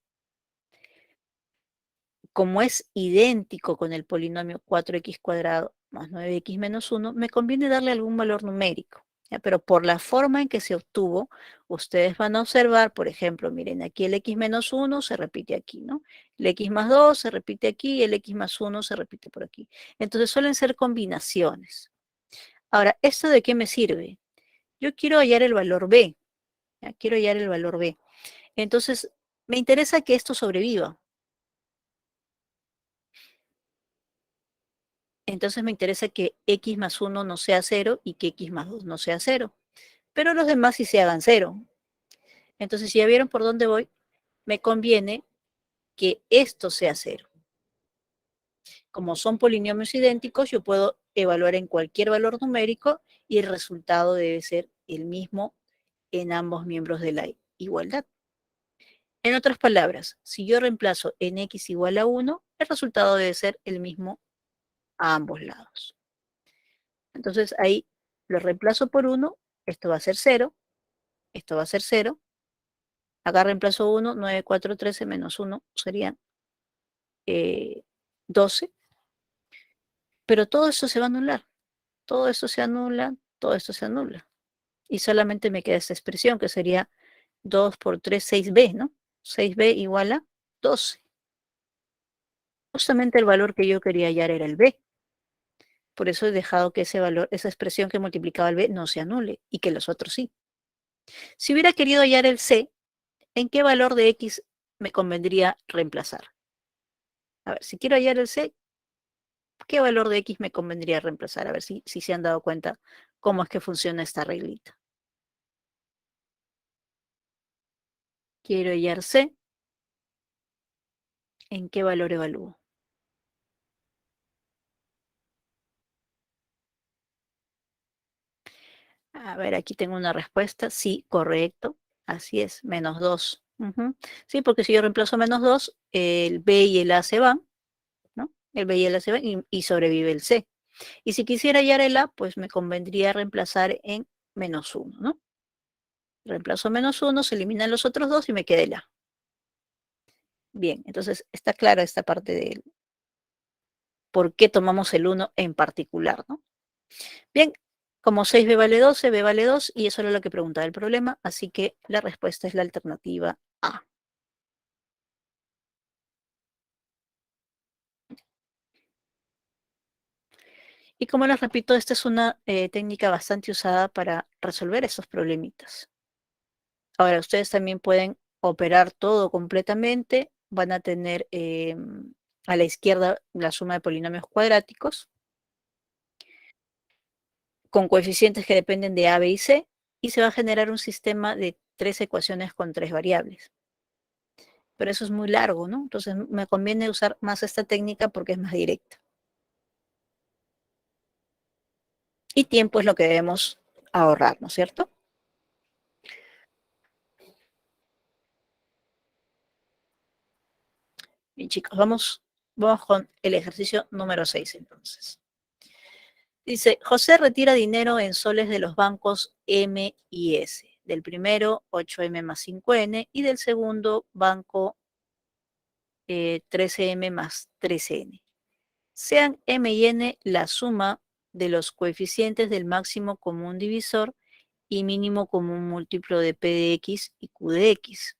como es idéntico con el polinomio 4x cuadrado más 9x menos 1, me conviene darle algún valor numérico. ¿Ya? Pero por la forma en que se obtuvo, ustedes van a observar, por ejemplo, miren, aquí el x menos 1 se repite aquí, ¿no? El x más 2 se repite aquí y el x más 1 se repite por aquí. Entonces suelen ser combinaciones. Ahora, ¿esto de qué me sirve? Yo quiero hallar el valor b. ¿Ya? Quiero hallar el valor b. Entonces, me interesa que esto sobreviva. Entonces me interesa que x más 1 no sea 0 y que x más 2 no sea 0. pero los demás sí se hagan 0. Entonces, si ya vieron por dónde voy, me conviene que esto sea 0. Como son polinomios idénticos, yo puedo evaluar en cualquier valor numérico y el resultado debe ser el mismo en ambos miembros de la igualdad. En otras palabras, si yo reemplazo en x igual a 1, el resultado debe ser el mismo a ambos lados. Entonces ahí lo reemplazo por 1, esto va a ser 0, esto va a ser 0. Acá reemplazo 1, 9, 4, 13 menos 1 serían 12. Pero todo esto se va a anular. Todo esto se anula, todo esto se anula. Y solamente me queda esta expresión que sería 2 por 3, 6b, ¿no? 6b igual a 12. Justamente el valor que yo quería hallar era el b. Por eso he dejado que ese valor, esa expresión que multiplicaba el b no se anule y que los otros sí. Si hubiera querido hallar el c, ¿en qué valor de x me convendría reemplazar? A ver, si quiero hallar el c, ¿qué valor de x me convendría reemplazar? A ver si se han dado cuenta cómo es que funciona esta reglita. Quiero hallar c, ¿en qué valor evalúo? A ver, aquí tengo una respuesta. Sí, correcto. Así es, menos 2. Sí, porque si yo reemplazo menos 2, el B y el A se van, ¿no? El B y el A se van y sobrevive el C. Y si quisiera hallar el A, pues me convendría reemplazar en menos 1, ¿no? Reemplazo menos 1, se eliminan los otros dos y me queda el A. Bien, entonces está clara esta parte de por qué tomamos el 1 en particular, ¿no? Bien, como 6b vale 12, b vale 2, y eso era lo que preguntaba el problema, así que la respuesta es la alternativa A. Y como les repito, esta es una técnica bastante usada para resolver esos problemitas. Ahora, ustedes también pueden operar todo completamente, van a tener a la izquierda la suma de polinomios cuadráticos, con coeficientes que dependen de A, B y C, y se va a generar un sistema de 3 ecuaciones con 3 variables. Pero eso es muy largo, ¿no? Entonces me conviene usar más esta técnica porque es más directa. Y tiempo es lo que debemos ahorrar, ¿no es cierto? Bien, chicos, vamos con el ejercicio número 6 entonces. Dice, José retira dinero en soles de los bancos M y S. Del primero, 8M más 5N, y del segundo, banco 13M más 13N. Sean M y N la suma de los coeficientes del máximo común divisor y mínimo común múltiplo de P de X y Q de X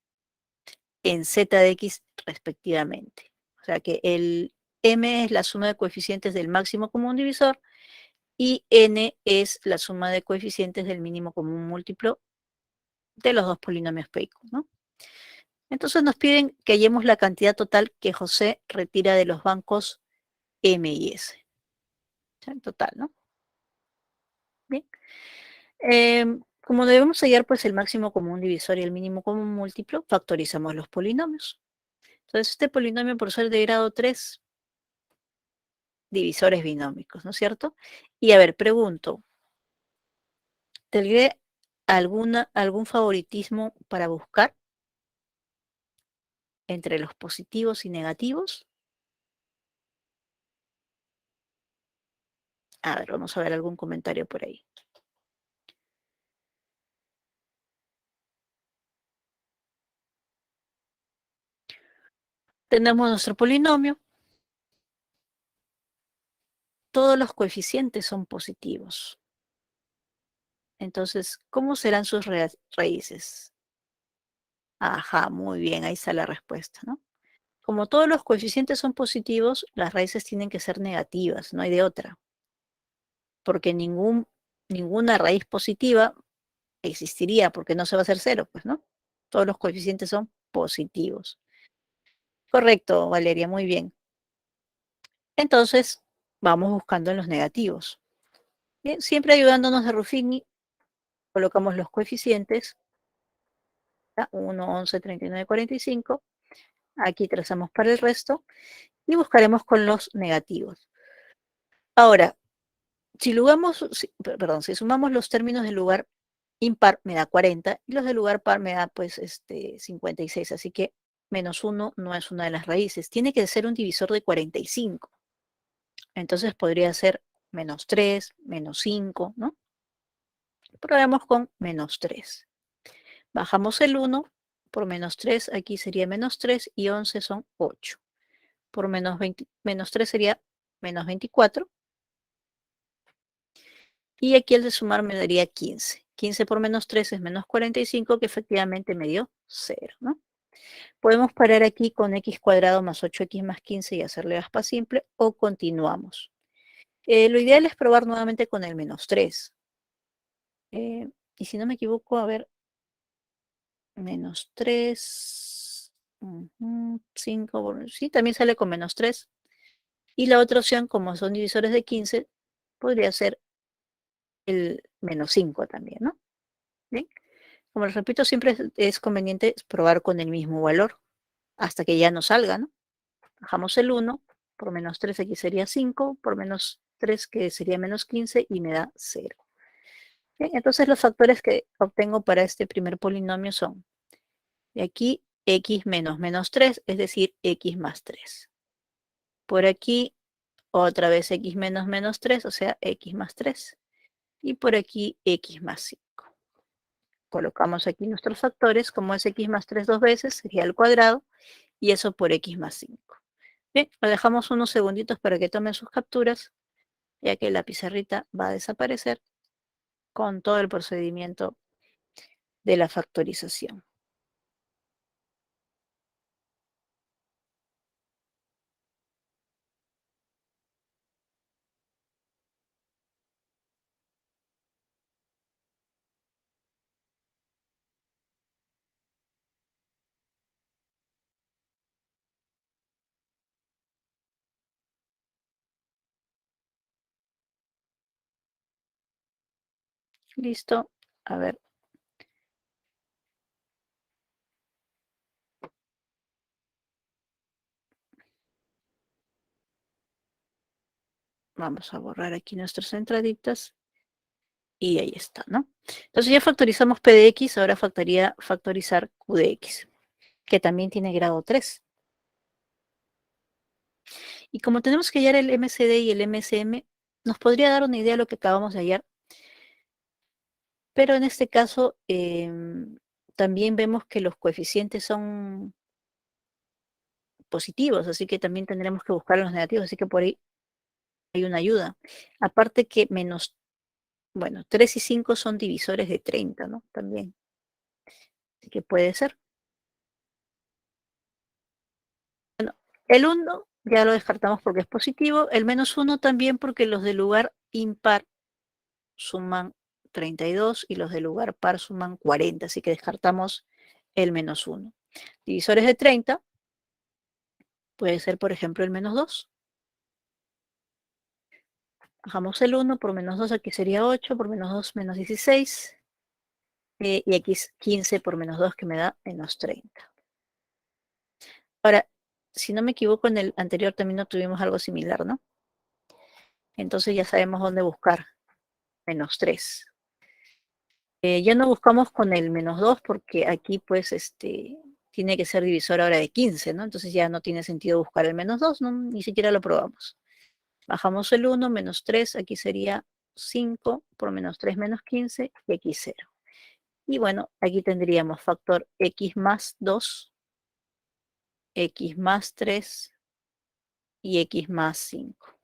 en Z de X respectivamente. O sea que el M es la suma de coeficientes del máximo común divisor y N es la suma de coeficientes del mínimo común múltiplo de los dos polinomios P y Q, ¿no? Entonces nos piden que hallemos la cantidad total que José retira de los bancos M y S. O sea, en total, ¿no? Bien. Como debemos hallar pues el máximo común divisor y el mínimo común múltiplo, factorizamos los polinomios. Entonces este polinomio por ser de grado 3, divisores binómicos, ¿no es cierto? Y a ver, pregunto, ¿tendré algún favoritismo para buscar entre los positivos y negativos? A ver, vamos a ver algún comentario por ahí. Tenemos nuestro polinomio. Todos los coeficientes son positivos. Entonces, ¿cómo serán sus raíces? Ajá, muy bien, ahí está la respuesta, ¿no? Como todos los coeficientes son positivos, las raíces tienen que ser negativas, no hay de otra. Porque ninguna raíz positiva existiría, porque no se va a hacer 0, pues, ¿no? Todos los coeficientes son positivos. Correcto, Valeria, muy bien. Entonces, vamos buscando en los negativos. Bien, siempre ayudándonos de Ruffini, colocamos los coeficientes, 1, 11, 39, 45. Aquí trazamos para el resto y buscaremos con los negativos. Ahora, si sumamos los términos del lugar impar me da 40 y los del lugar par me da pues 56, así que menos 1 no es una de las raíces, tiene que ser un divisor de 45. Entonces podría ser menos 3, menos 5, ¿no? Probemos con menos 3. Bajamos el 1 por menos 3, aquí sería menos 3 y 11 son 8. Por menos 3 sería menos 24. Y aquí el de sumar me daría 15. 15 por menos 3 es menos 45, que efectivamente me dio 0, ¿no? Podemos parar aquí con x cuadrado más 8x más 15 y hacerle aspa simple, o continuamos. Lo ideal es probar nuevamente con el menos 3. Y si no me equivoco, a ver, menos 3, 5, sí, también sale con menos 3. Y la otra opción, como son divisores de 15, podría ser el menos 5 también, ¿no? ¿Bien? Como les repito, siempre es conveniente probar con el mismo valor hasta que ya nos salga, ¿no? Bajamos el 1, por menos 3 aquí sería 5, por menos 3 que sería menos 15 y me da 0. Bien, entonces los factores que obtengo para este primer polinomio son, de aquí, x menos menos 3, es decir, x más 3. Por aquí, otra vez x menos menos 3, o sea, x más 3. Y por aquí, x más 5. Colocamos aquí nuestros factores, como es x más 3 dos veces, sería el cuadrado, y eso por x más 5. Bien, lo dejamos unos segunditos para que tomen sus capturas, ya que la pizarrita va a desaparecer con todo el procedimiento de la factorización. Listo. A ver. Vamos a borrar aquí nuestras entraditas. Y ahí está, ¿no? Entonces ya factorizamos P de X, ahora faltaría factorizar Q de X, que también tiene grado 3. Y como tenemos que hallar el MCD y el MCM, nos podría dar una idea de lo que acabamos de hallar. Pero en este caso, también vemos que los coeficientes son positivos, así que también tendremos que buscar los negativos, así que por ahí hay una ayuda. Aparte que menos, bueno, 3 y 5 son divisores de 30, ¿no? También. Así que puede ser. Bueno, el 1 ya lo descartamos porque es positivo, el menos 1 también porque los del lugar impar suman 32 y los del lugar par suman 40, así que descartamos el menos 1. Divisores de 30 puede ser, por ejemplo, el menos 2. Bajamos el 1 por menos 2, aquí sería 8, por menos 2, menos 16. Y aquí es 15 por menos 2, que me da menos 30. Ahora, si no me equivoco, en el anterior también no tuvimos algo similar, ¿no? Entonces ya sabemos dónde buscar menos 3. Ya no buscamos con el menos 2 porque aquí pues tiene que ser divisor ahora de 15, ¿no? Entonces ya no tiene sentido buscar el menos 2, ¿no? Ni siquiera lo probamos. Bajamos el 1, menos 3, aquí sería 5, por menos 3 menos 15, y aquí 0. Y bueno, aquí tendríamos factor x más 2, x más 3 y x más 5.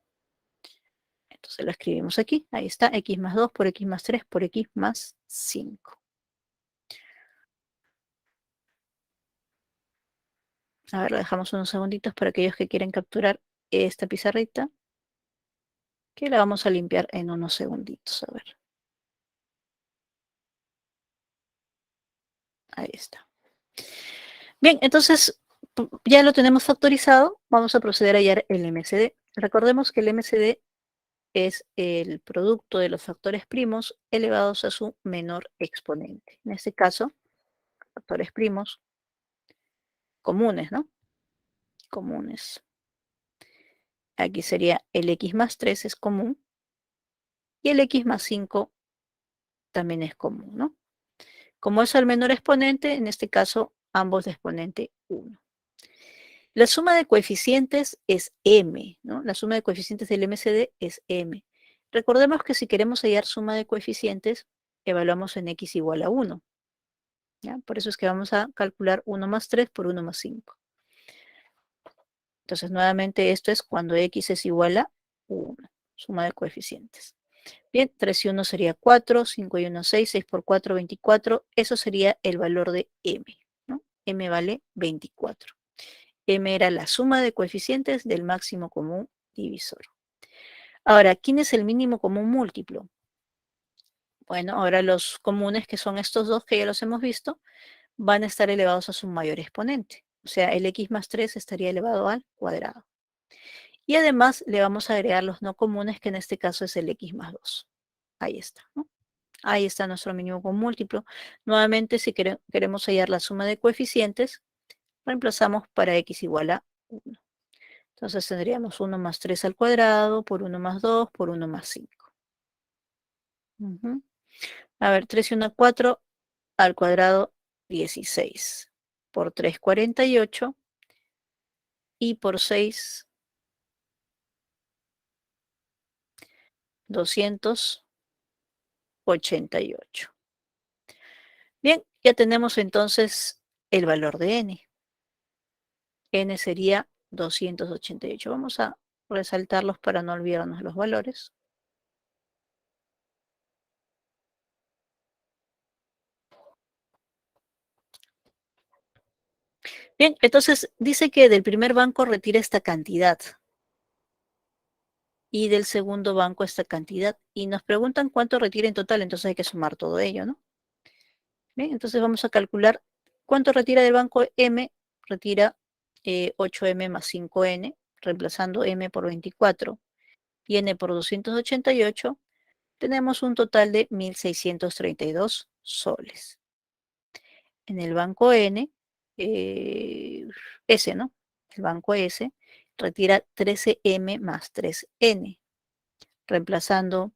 Entonces lo escribimos aquí, ahí está, x más 2 por x más 3 por x más 5. A ver, lo dejamos unos segunditos para aquellos que quieren capturar esta pizarrita, que la vamos a limpiar en unos segunditos. A ver. Ahí está. Bien, entonces ya lo tenemos factorizado. Vamos a proceder a hallar el MCD. Recordemos que el MCD es el producto de los factores primos elevados a su menor exponente. En este caso, factores primos comunes, ¿no? Comunes. Aquí sería el x más 3 es común y el x más 5 también es común, ¿no? Como es el menor exponente, en este caso ambos de exponente 1. La suma de coeficientes es m, ¿no? La suma de coeficientes del MCD es m. Recordemos que si queremos hallar suma de coeficientes, evaluamos en x igual a 1. ¿Ya? Por eso es que vamos a calcular 1 más 3 por 1 más 5. Entonces, nuevamente, esto es cuando x es igual a 1, suma de coeficientes. Bien, 3 y 1 sería 4, 5 y 1 6, 6 por 4, 24. Eso sería el valor de m, ¿no? M vale 24. M era la suma de coeficientes del máximo común divisor. Ahora, ¿quién es el mínimo común múltiplo? Bueno, ahora los comunes, que son estos dos que ya los hemos visto, van a estar elevados a su mayor exponente. O sea, el x más 3 estaría elevado al cuadrado. Y además le vamos a agregar los no comunes, que en este caso es el x más 2. Ahí está, ¿no? Ahí está nuestro mínimo común múltiplo. Nuevamente, si queremos hallar la suma de coeficientes, reemplazamos para x igual a 1. Entonces tendríamos 1 más 3 al cuadrado, por 1 más 2, por 1 más 5. A ver, 3 y 1, 4, al cuadrado 16. Por 3, 48. Y por 6, 288. Bien, ya tenemos entonces el valor de n. N sería 288. Vamos a resaltarlos para no olvidarnos los valores. Bien, entonces dice que del primer banco retira esta cantidad y del segundo banco esta cantidad. Y nos preguntan cuánto retira en total, entonces hay que sumar todo ello, ¿no? Bien, entonces vamos a calcular cuánto retira del banco M. Retira 8M más 5N, reemplazando M por 24 y N por 288, tenemos un total de 1.632 soles. En el banco N, S, ¿no? El banco S retira 13M más 3N, reemplazando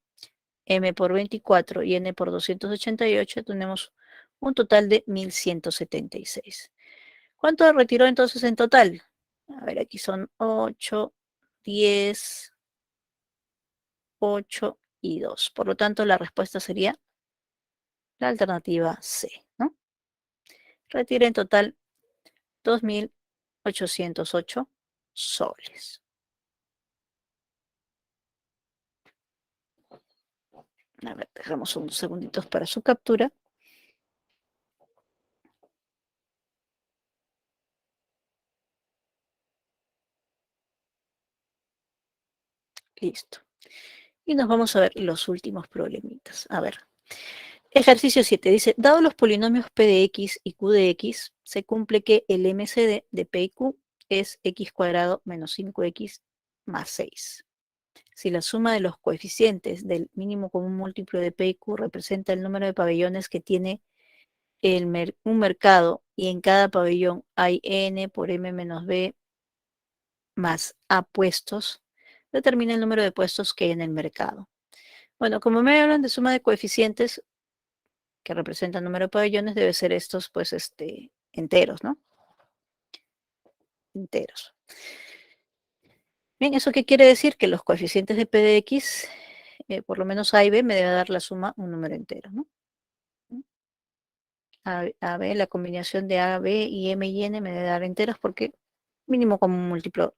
M por 24 y N por 288, tenemos un total de 1.176. ¿Cuánto retiró entonces en total? A ver, aquí son 8, 10, 8 y 2. Por lo tanto, la respuesta sería la alternativa C, ¿no? Retira en total 2.808 soles. A ver, dejamos unos segunditos para su captura. Listo. Y nos vamos a ver los últimos problemitas. A ver. Ejercicio 7 dice, dado los polinomios p de x y q de x, se cumple que el MCD de p y q es x cuadrado menos 5x más 6. Si la suma de los coeficientes del mínimo común múltiplo de p y q representa el número de pabellones que tiene un mercado y en cada pabellón hay n por m menos b más a puestos, determina el número de puestos que hay en el mercado. Bueno, como me hablan de suma de coeficientes, que representa el número de pabellones, debe ser estos, pues, enteros, ¿no? Enteros. Bien, ¿eso qué quiere decir? Que los coeficientes de P de X, por lo menos A y B, me debe dar la suma un número entero, ¿no? A, B, la combinación de A, B y M y N me debe dar enteros porque mínimo común múltiplo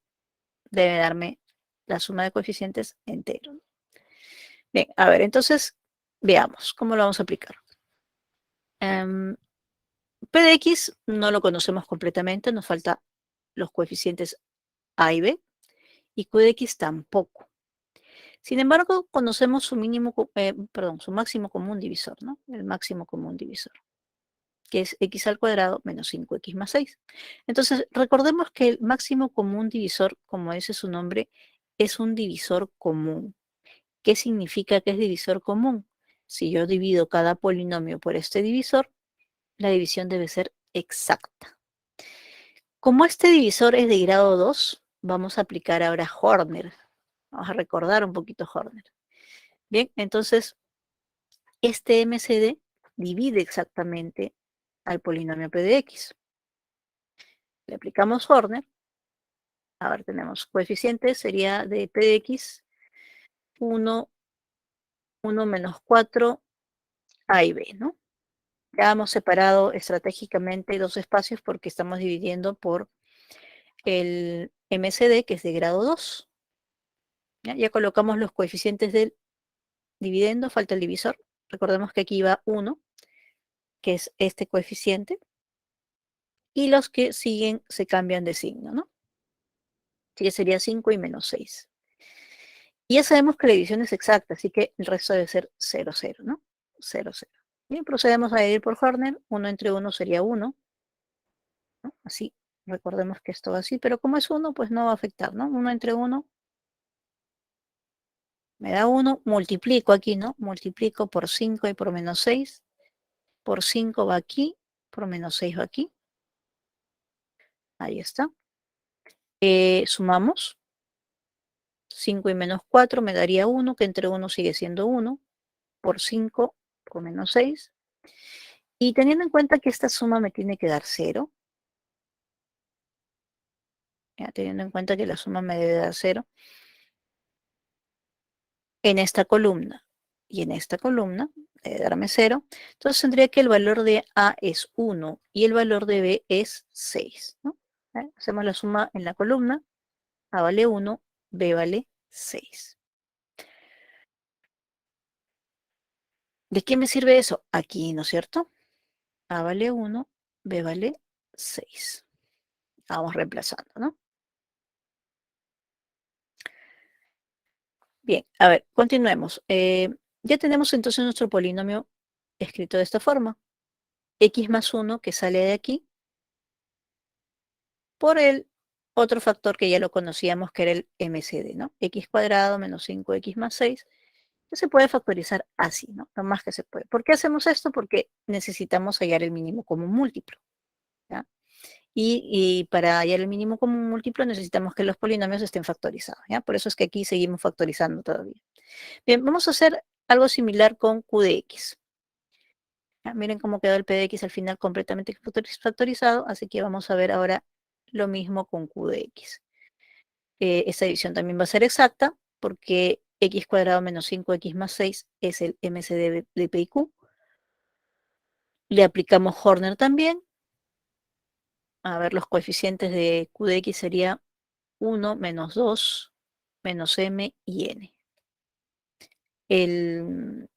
debe darme la suma de coeficientes enteros. Bien, a ver, entonces, veamos cómo lo vamos a aplicar. P de X no lo conocemos completamente, nos falta los coeficientes A y B, y Q de X tampoco. Sin embargo, conocemos su su máximo común divisor, ¿no? El máximo común divisor, que es x al cuadrado menos 5x más 6. Entonces, recordemos que el máximo común divisor, como dice su nombre, es un divisor común. ¿Qué significa que es divisor común? Si yo divido cada polinomio por este divisor, la división debe ser exacta. Como este divisor es de grado 2, vamos a aplicar ahora Horner. Vamos a recordar un poquito Horner. Bien, entonces, este MCD divide exactamente al polinomio P de X. Le aplicamos Horner. A ver, tenemos coeficiente, sería de P de X 1, 1 menos 4, A y B, ¿no? Ya hemos separado estratégicamente dos espacios porque estamos dividiendo por el MCD, que es de grado 2. Ya colocamos los coeficientes del dividendo, falta el divisor. Recordemos que aquí va 1, que es este coeficiente, y los que siguen se cambian de signo, ¿no? Así que sería 5 y menos 6. Y ya sabemos que la división es exacta, así que el resto debe ser 0, 0, ¿no? 0, 0. Bien, procedemos a dividir por Horner. 1 entre 1 sería 1, ¿no? Así, recordemos que esto va así, pero como es 1, pues no va a afectar, ¿no? 1 entre 1 me da 1, multiplico aquí, ¿no? Multiplico por 5 y por menos 6. Por 5 va aquí, por menos 6 va aquí. Ahí está. Sumamos. 5 y menos 4 me daría 1, que entre 1 sigue siendo 1. Por 5, por menos 6. Y teniendo en cuenta que esta suma me tiene que dar 0, ya, teniendo en cuenta que la suma me debe dar 0, en esta columna y en esta columna debe darme 0, entonces tendría que el valor de A es 1 y el valor de B es 6, ¿no? Hacemos la suma en la columna, A vale 1, B vale 6. ¿De qué me sirve eso? Aquí, ¿no es cierto? A vale 1, B vale 6. Vamos reemplazando, ¿no? Bien, a ver, continuemos. Ya tenemos entonces nuestro polinomio escrito de esta forma. X más 1 que sale de aquí por el otro factor que ya lo conocíamos, que era el MCD, ¿no? X cuadrado menos 5x más 6, que se puede factorizar así, ¿no? Lo más que se puede. ¿Por qué hacemos esto? Porque necesitamos hallar el mínimo común múltiplo, ¿ya? Y para hallar el mínimo común múltiplo necesitamos que los polinomios estén factorizados, ¿ya? Por eso es que aquí seguimos factorizando todavía. Bien, vamos a hacer algo similar con Q de X. ¿Ya? Miren cómo quedó el P de X al final completamente factorizado, así que vamos a ver ahora lo mismo con Q de X. Esta división también va a ser exacta porque x cuadrado menos 5x más 6 es el MCD de P y Q. Le aplicamos Horner también. A ver, los coeficientes de Q de X sería 1 menos 2 menos M y N. El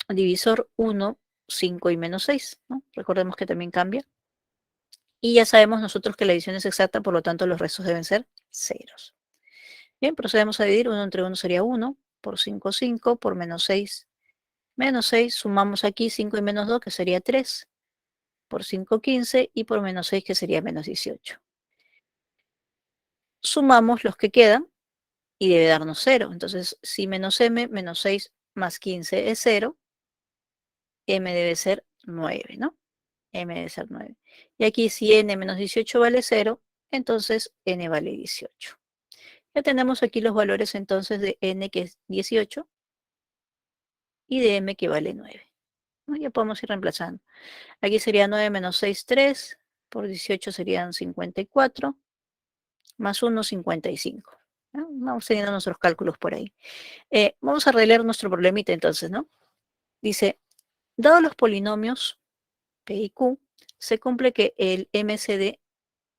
divisor 1, 5 y menos 6, ¿no? Recordemos que también cambia. Y ya sabemos nosotros que la división es exacta, por lo tanto los restos deben ser ceros. Bien, procedemos a dividir. 1 entre 1 sería 1, por 5, 5, por menos 6, menos 6. Sumamos aquí 5 y menos 2, que sería 3, por 5, 15, y por menos 6, que sería menos 18. Sumamos los que quedan y debe darnos 0. Entonces, si menos m, menos 6 más 15 es 0, m debe ser 9, ¿no? M debe ser 9. Y aquí si n menos 18 vale 0, entonces n vale 18. Ya tenemos aquí los valores entonces de n, que es 18, y de m, que vale 9. ¿No? Ya podemos ir reemplazando. Aquí sería 9 menos 6, 3. Por 18 serían 54. Más 1, 55. ¿No? Vamos teniendo nuestros cálculos por ahí. Vamos a releer nuestro problemita entonces, ¿no? Dice, dado los polinomios P y Q, se cumple que el MCD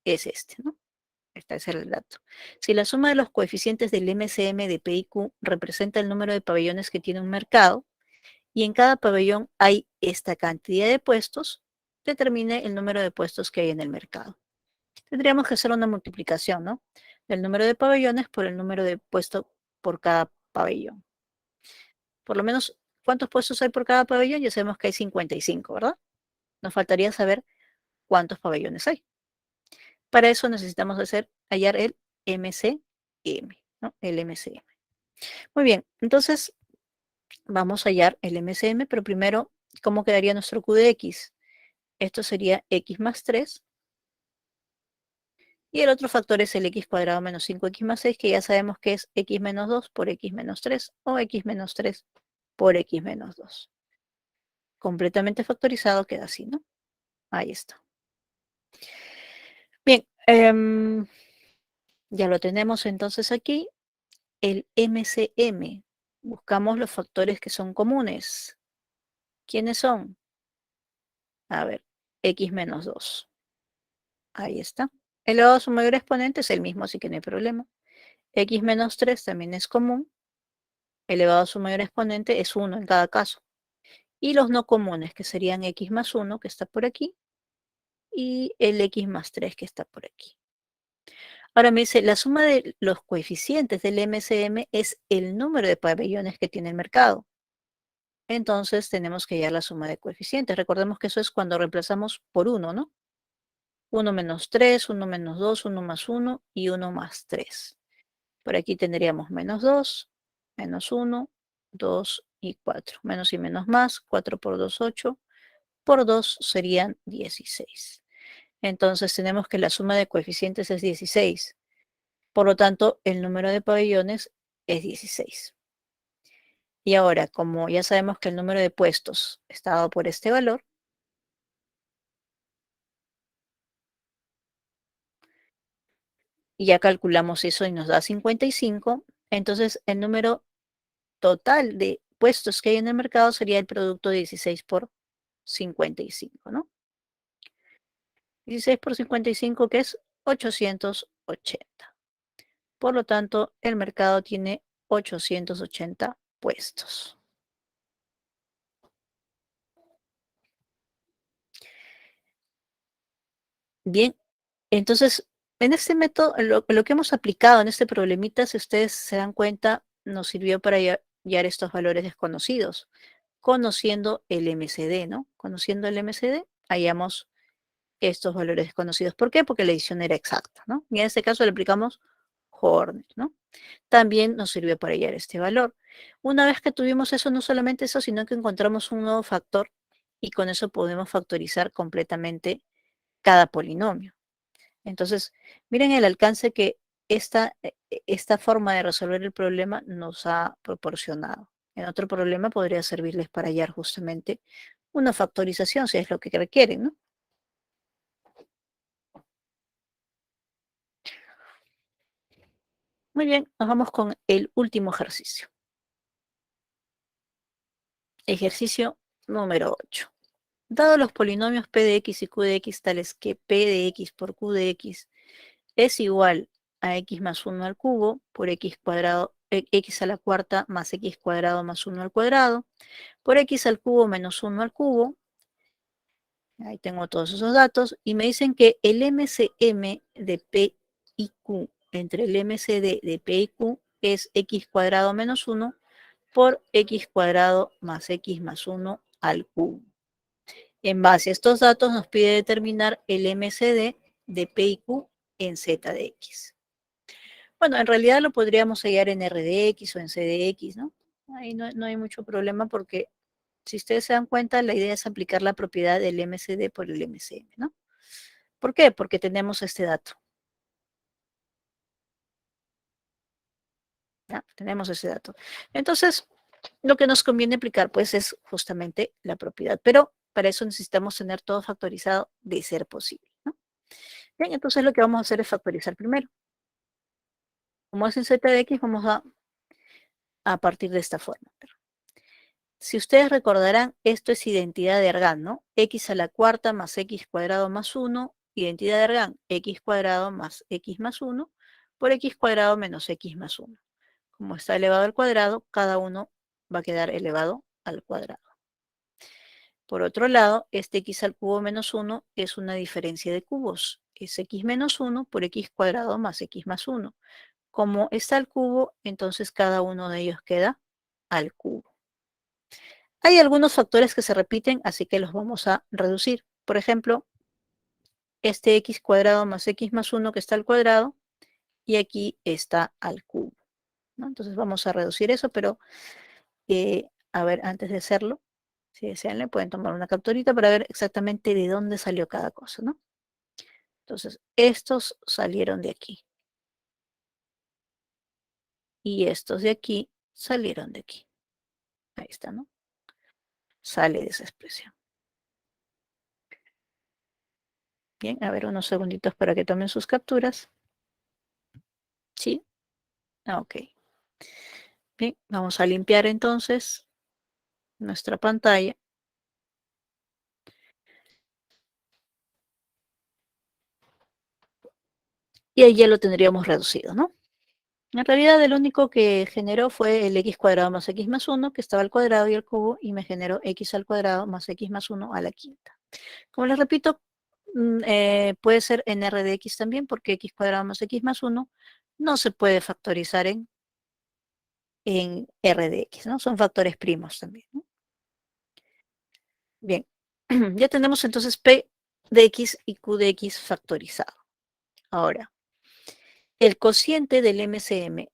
es este, ¿no? Este es el dato. Si la suma de los coeficientes del MCM de P y Q representa el número de pabellones que tiene un mercado, y en cada pabellón hay esta cantidad de puestos, determine el número de puestos que hay en el mercado. Tendríamos que hacer una multiplicación, ¿no? Del número de pabellones por el número de puestos por cada pabellón. Por lo menos, ¿cuántos puestos hay por cada pabellón? Ya sabemos que hay 55, ¿verdad? Nos faltaría saber cuántos pabellones hay. Para eso necesitamos hallar el MCM, ¿no? El MCM. Muy bien, entonces vamos a hallar el MCM, pero primero, ¿cómo quedaría nuestro Q de X? Esto sería X más 3. Y el otro factor es el x cuadrado menos 5x más 6, que ya sabemos que es x menos 2 por x menos 3 o x menos 3 por x menos 2. Completamente factorizado queda así, ¿no? Ahí está. Bien, ya lo tenemos entonces aquí. El MCM. Buscamos los factores que son comunes. ¿Quiénes son? A ver, x menos 2. Ahí está. Elevado a su mayor exponente es el mismo, así que no hay problema. X menos 3 también es común. Elevado a su mayor exponente es 1 en cada caso. Y los no comunes, que serían x más 1, que está por aquí, y el x más 3, que está por aquí. Ahora me dice, la suma de los coeficientes del MCM es el número de pabellones que tiene el mercado. Entonces tenemos que hallar la suma de coeficientes. Recordemos que eso es cuando reemplazamos por 1, ¿no? 1 menos 3, 1 menos 2, 1 más 1 y 1 más 3. Por aquí tendríamos menos 2, menos 1, 2 y 4. Menos y menos más, 4 por 2, 8. Por 2 serían 16. Entonces tenemos que la suma de coeficientes es 16. Por lo tanto, el número de pabellones es 16. Y ahora, como ya sabemos que el número de puestos está dado por este valor, y ya calculamos eso y nos da 55, entonces el número total de puestos que hay en el mercado sería el producto de 16 por 55, ¿no? 16 por 55, que es 880. Por lo tanto, el mercado tiene 880 puestos. Bien, entonces, en este método, lo que hemos aplicado en este problemita, si ustedes se dan cuenta, nos sirvió para hallar estos valores desconocidos, conociendo el MCD, ¿no? Conociendo el MCD, hallamos estos valores desconocidos. ¿Por qué? Porque la edición era exacta, ¿no? Y en este caso le aplicamos Horner, ¿no? También nos sirvió para hallar este valor. Una vez que tuvimos eso, no solamente eso, sino que encontramos un nuevo factor y con eso podemos factorizar completamente cada polinomio. Entonces, miren el alcance que esta forma de resolver el problema nos ha proporcionado. En otro problema podría servirles para hallar justamente una factorización, si es lo que requieren, ¿no? Muy bien, nos vamos con el último ejercicio. Ejercicio número 8. Dado los polinomios p de x y q de x tales que p de x por q de x es igual a x más 1 al cubo por x cuadrado, x a la cuarta más x cuadrado más 1 al cuadrado, por x al cubo menos 1 al cubo, ahí tengo todos esos datos, y me dicen que el MCM de P y Q entre el MCD de P y Q es x cuadrado menos 1 por x cuadrado más x más 1 al cubo. En base a estos datos nos pide determinar el MCD de P y Q en Z de X. Bueno, en realidad lo podríamos hallar en R de X o en C de X, ¿no? Ahí no hay mucho problema porque si ustedes se dan cuenta, la idea es aplicar la propiedad del MCD por el MCM, ¿no? ¿Por qué? Porque tenemos este dato. ¿Ya? Tenemos ese dato. Entonces, lo que nos conviene aplicar, pues, es justamente la propiedad. Pero para eso necesitamos tener todo factorizado de ser posible, ¿no? Bien, entonces lo que vamos a hacer es factorizar primero. Como es en Z de X, vamos a partir de esta forma. Si ustedes recordarán, esto es identidad de Ergan, ¿no? X a la cuarta más x cuadrado más 1, identidad de Ergan, x cuadrado más x más 1, por x cuadrado menos x más 1. Como está elevado al cuadrado, cada uno va a quedar elevado al cuadrado. Por otro lado, este x al cubo menos 1 es una diferencia de cubos. Es x menos 1 por x cuadrado más x más 1. Como está al cubo, entonces cada uno de ellos queda al cubo. Hay algunos factores que se repiten, así que los vamos a reducir. Por ejemplo, este x cuadrado más x más 1 que está al cuadrado, y aquí está al cubo. ¿no? Entonces vamos a reducir eso, pero a ver, antes de hacerlo, si desean, le pueden tomar una capturita para ver exactamente de dónde salió cada cosa, ¿no? Entonces, estos salieron de aquí. Y estos de aquí salieron de aquí. Ahí está, ¿no? Sale de esa expresión. Bien, a ver, unos segunditos para que tomen sus capturas. ¿Sí? Ok. Bien, vamos a limpiar entonces nuestra pantalla. Y ahí ya lo tendríamos reducido, ¿no? En realidad el único que generó fue el x cuadrado más x más 1, que estaba al cuadrado y al cubo, y me generó x al cuadrado más x más 1 a la quinta. Como les repito, puede ser en R de X también, porque X cuadrado más X más 1 no se puede factorizar en R de X, ¿no? Son factores primos también, ¿no? Bien, ya tenemos entonces P de X y Q de X factorizado. Ahora, el cociente del MCM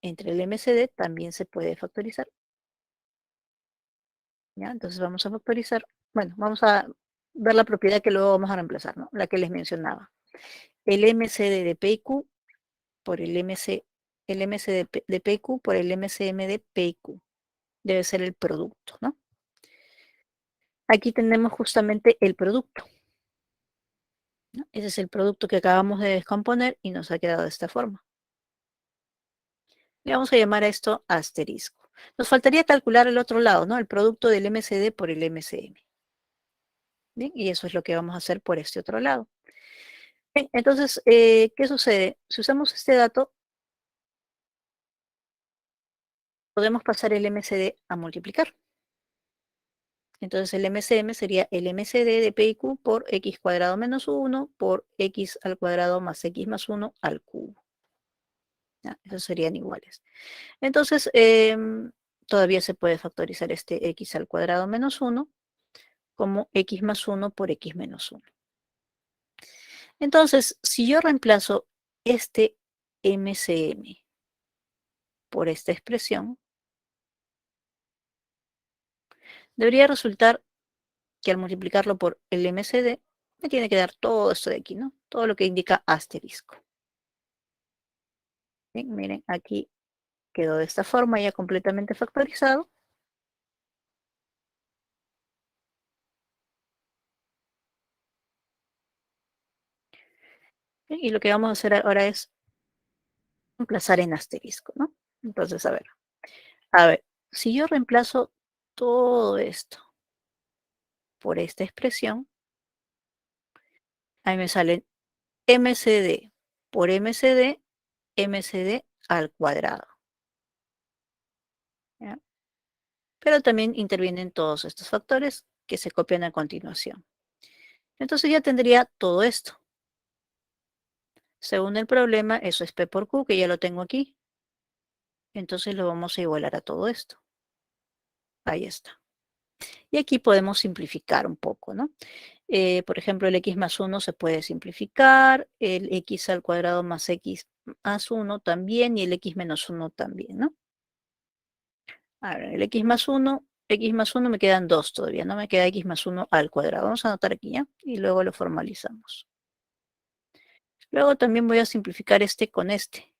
entre el MCD también se puede factorizar. ¿Ya? Entonces vamos a factorizar. Bueno, vamos a ver la propiedad que luego vamos a reemplazar, ¿no? La que les mencionaba. El MCD de P y Q por el MC de P y Q por el MCM de P y Q. Debe ser el producto, ¿no? Aquí tenemos justamente el producto, ¿no? Ese es el producto que acabamos de descomponer y nos ha quedado de esta forma. Le vamos a llamar a esto asterisco. Nos faltaría calcular el otro lado, ¿no? El producto del MCD por el MCM. Bien, y eso es lo que vamos a hacer por este otro lado. Bien, entonces, ¿qué sucede? Si usamos este dato, podemos pasar el MCD a multiplicar. Entonces el MCM sería el MCD de P y Q por x cuadrado menos 1 por x al cuadrado más x más 1 al cubo. ¿Ya? Esos serían iguales. Entonces, todavía se puede factorizar este x al cuadrado menos 1 como x más 1 por x menos 1. Entonces, si yo reemplazo este MCM por esta expresión, debería resultar que al multiplicarlo por el MCD, me tiene que dar todo esto de aquí, ¿no? Todo lo que indica asterisco. Bien, miren, aquí quedó de esta forma ya completamente factorizado. Bien, y lo que vamos a hacer ahora es reemplazar en asterisco, ¿no? Entonces, a ver, si yo reemplazo todo esto por esta expresión, ahí me salen MCD por MCD, MCD al cuadrado. ¿Ya? Pero también intervienen todos estos factores que se copian a continuación. Entonces ya tendría todo esto. Según el problema, eso es P por Q, que ya lo tengo aquí. Entonces lo vamos a igualar a todo esto. Ahí está. Y aquí podemos simplificar un poco, ¿no? Por ejemplo, el x más 1 se puede simplificar, el x al cuadrado más x más 1 también, y el x menos 1 también, ¿no? Ahora, el x más 1 me quedan 2 todavía, no me queda x más 1 al cuadrado. Vamos a anotar aquí, ¿ya? Y luego lo formalizamos. Luego también voy a simplificar este con este.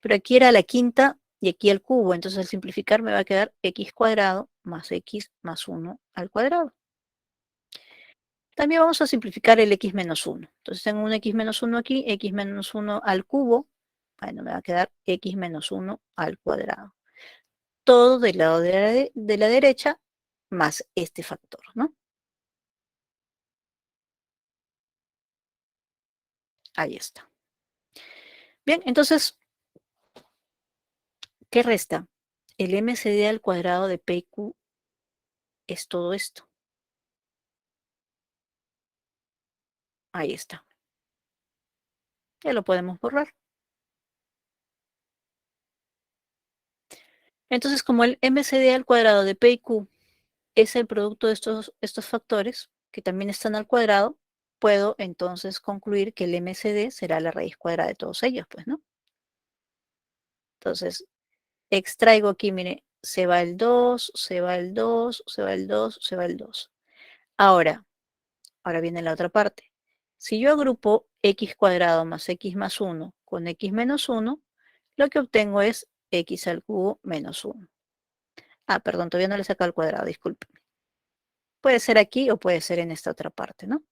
Pero aquí era la quinta y aquí el cubo, entonces al simplificar me va a quedar x cuadrado más x más 1 al cuadrado. También vamos a simplificar el x menos 1. Entonces tengo un x menos 1 aquí, x menos 1 al cubo. Bueno, me va a quedar x menos 1 al cuadrado. Todo del lado de la derecha más este factor, ¿no? Ahí está. Bien, entonces, ¿qué resta? El MCD al cuadrado de PQ es todo esto. Ahí está. Ya lo podemos borrar. Entonces, como el MCD al cuadrado de P y Q es el producto de estos factores, que también están al cuadrado, puedo entonces concluir que el MCD será la raíz cuadrada de todos ellos, pues, ¿no? Entonces, extraigo aquí, mire, se va el 2, se va el 2, se va el 2, se va el 2. Ahora viene la otra parte. Si yo agrupo x cuadrado más x más 1 con x menos 1, lo que obtengo es x al cubo menos 1. Ah, perdón, todavía no le he sacado al cuadrado, disculpen. Puede ser aquí o puede ser en esta otra parte, ¿no?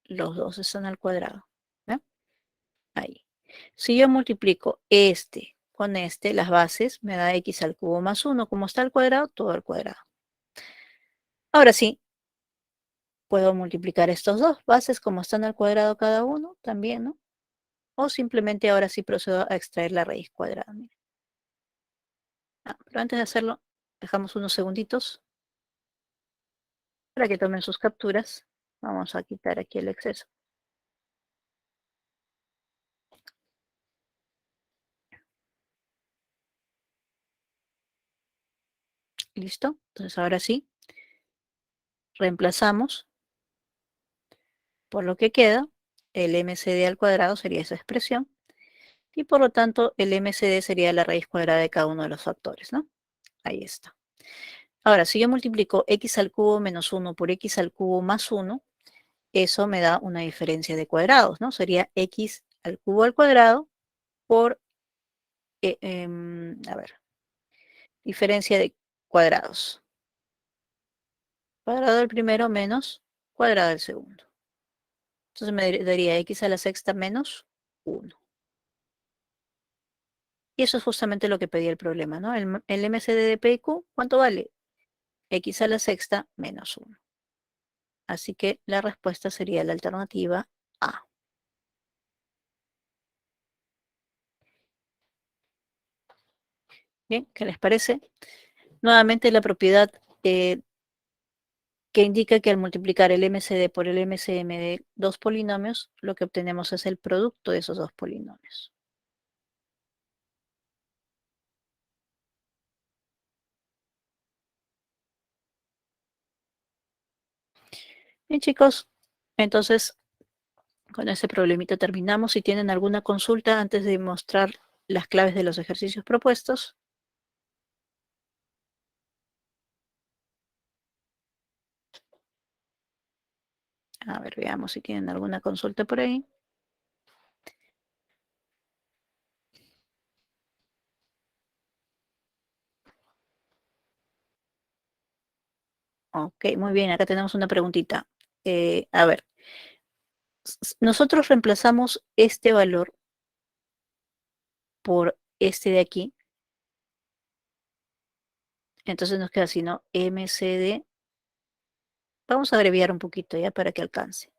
Los dos están al cuadrado. ¿Ve? Ahí. Si yo multiplico este con este, las bases, me da x al cubo más 1. Como está al cuadrado, todo al cuadrado. Ahora sí, puedo multiplicar estos dos bases como están al cuadrado cada uno, también, ¿no? O simplemente ahora sí procedo a extraer la raíz cuadrada. Miren. Pero antes de hacerlo, dejamos unos segunditos para que tomen sus capturas. Vamos a quitar aquí el exceso. ¿Listo? Entonces ahora sí, reemplazamos por lo que queda. El MCD al cuadrado sería esa expresión. Y por lo tanto, el MCD sería la raíz cuadrada de cada uno de los factores, ¿no? Ahí está. Ahora, si yo multiplico x al cubo menos 1 por x al cubo más 1, eso me da una diferencia de cuadrados, ¿no? Sería x al cubo al cuadrado por, a ver, diferencia de cuadrados. Cuadrado del primero menos cuadrado del segundo. Entonces me daría x a la sexta menos 1. Y eso es justamente lo que pedía el problema, ¿no? El MCD de P y Q, ¿cuánto vale? X a la sexta menos 1. Así que la respuesta sería la alternativa A. Bien, ¿qué les parece? Nuevamente la propiedad que indica que al multiplicar el MCD por el MCM de dos polinomios, lo que obtenemos es el producto de esos dos polinomios. Bien, chicos, entonces con ese problemita terminamos. Si tienen alguna consulta antes de mostrar las claves de los ejercicios propuestos. A ver, veamos si tienen alguna consulta por ahí. Ok, muy bien, acá tenemos una preguntita. A ver, nosotros reemplazamos este valor por este de aquí. Entonces nos queda así, ¿no? MCD. Vamos a abreviar un poquito ya para que alcance.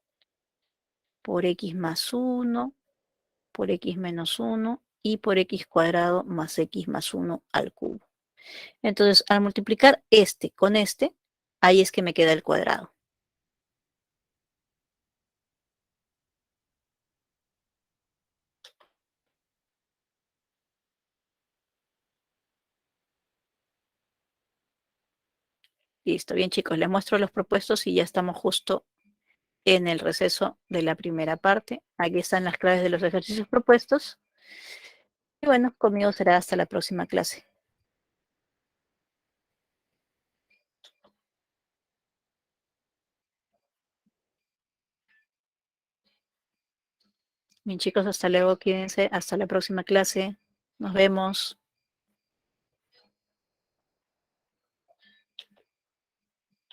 Por x más 1, por x menos 1 y por x cuadrado más x más 1 al cubo. Entonces, al multiplicar este con este, ahí es que me queda el cuadrado. Listo, bien chicos, les muestro los propuestos y ya estamos justo en el receso de la primera parte. Aquí están las claves de los ejercicios propuestos. Y bueno, conmigo será hasta la próxima clase. Bien chicos, hasta luego, quédense, hasta la próxima clase. Nos vemos.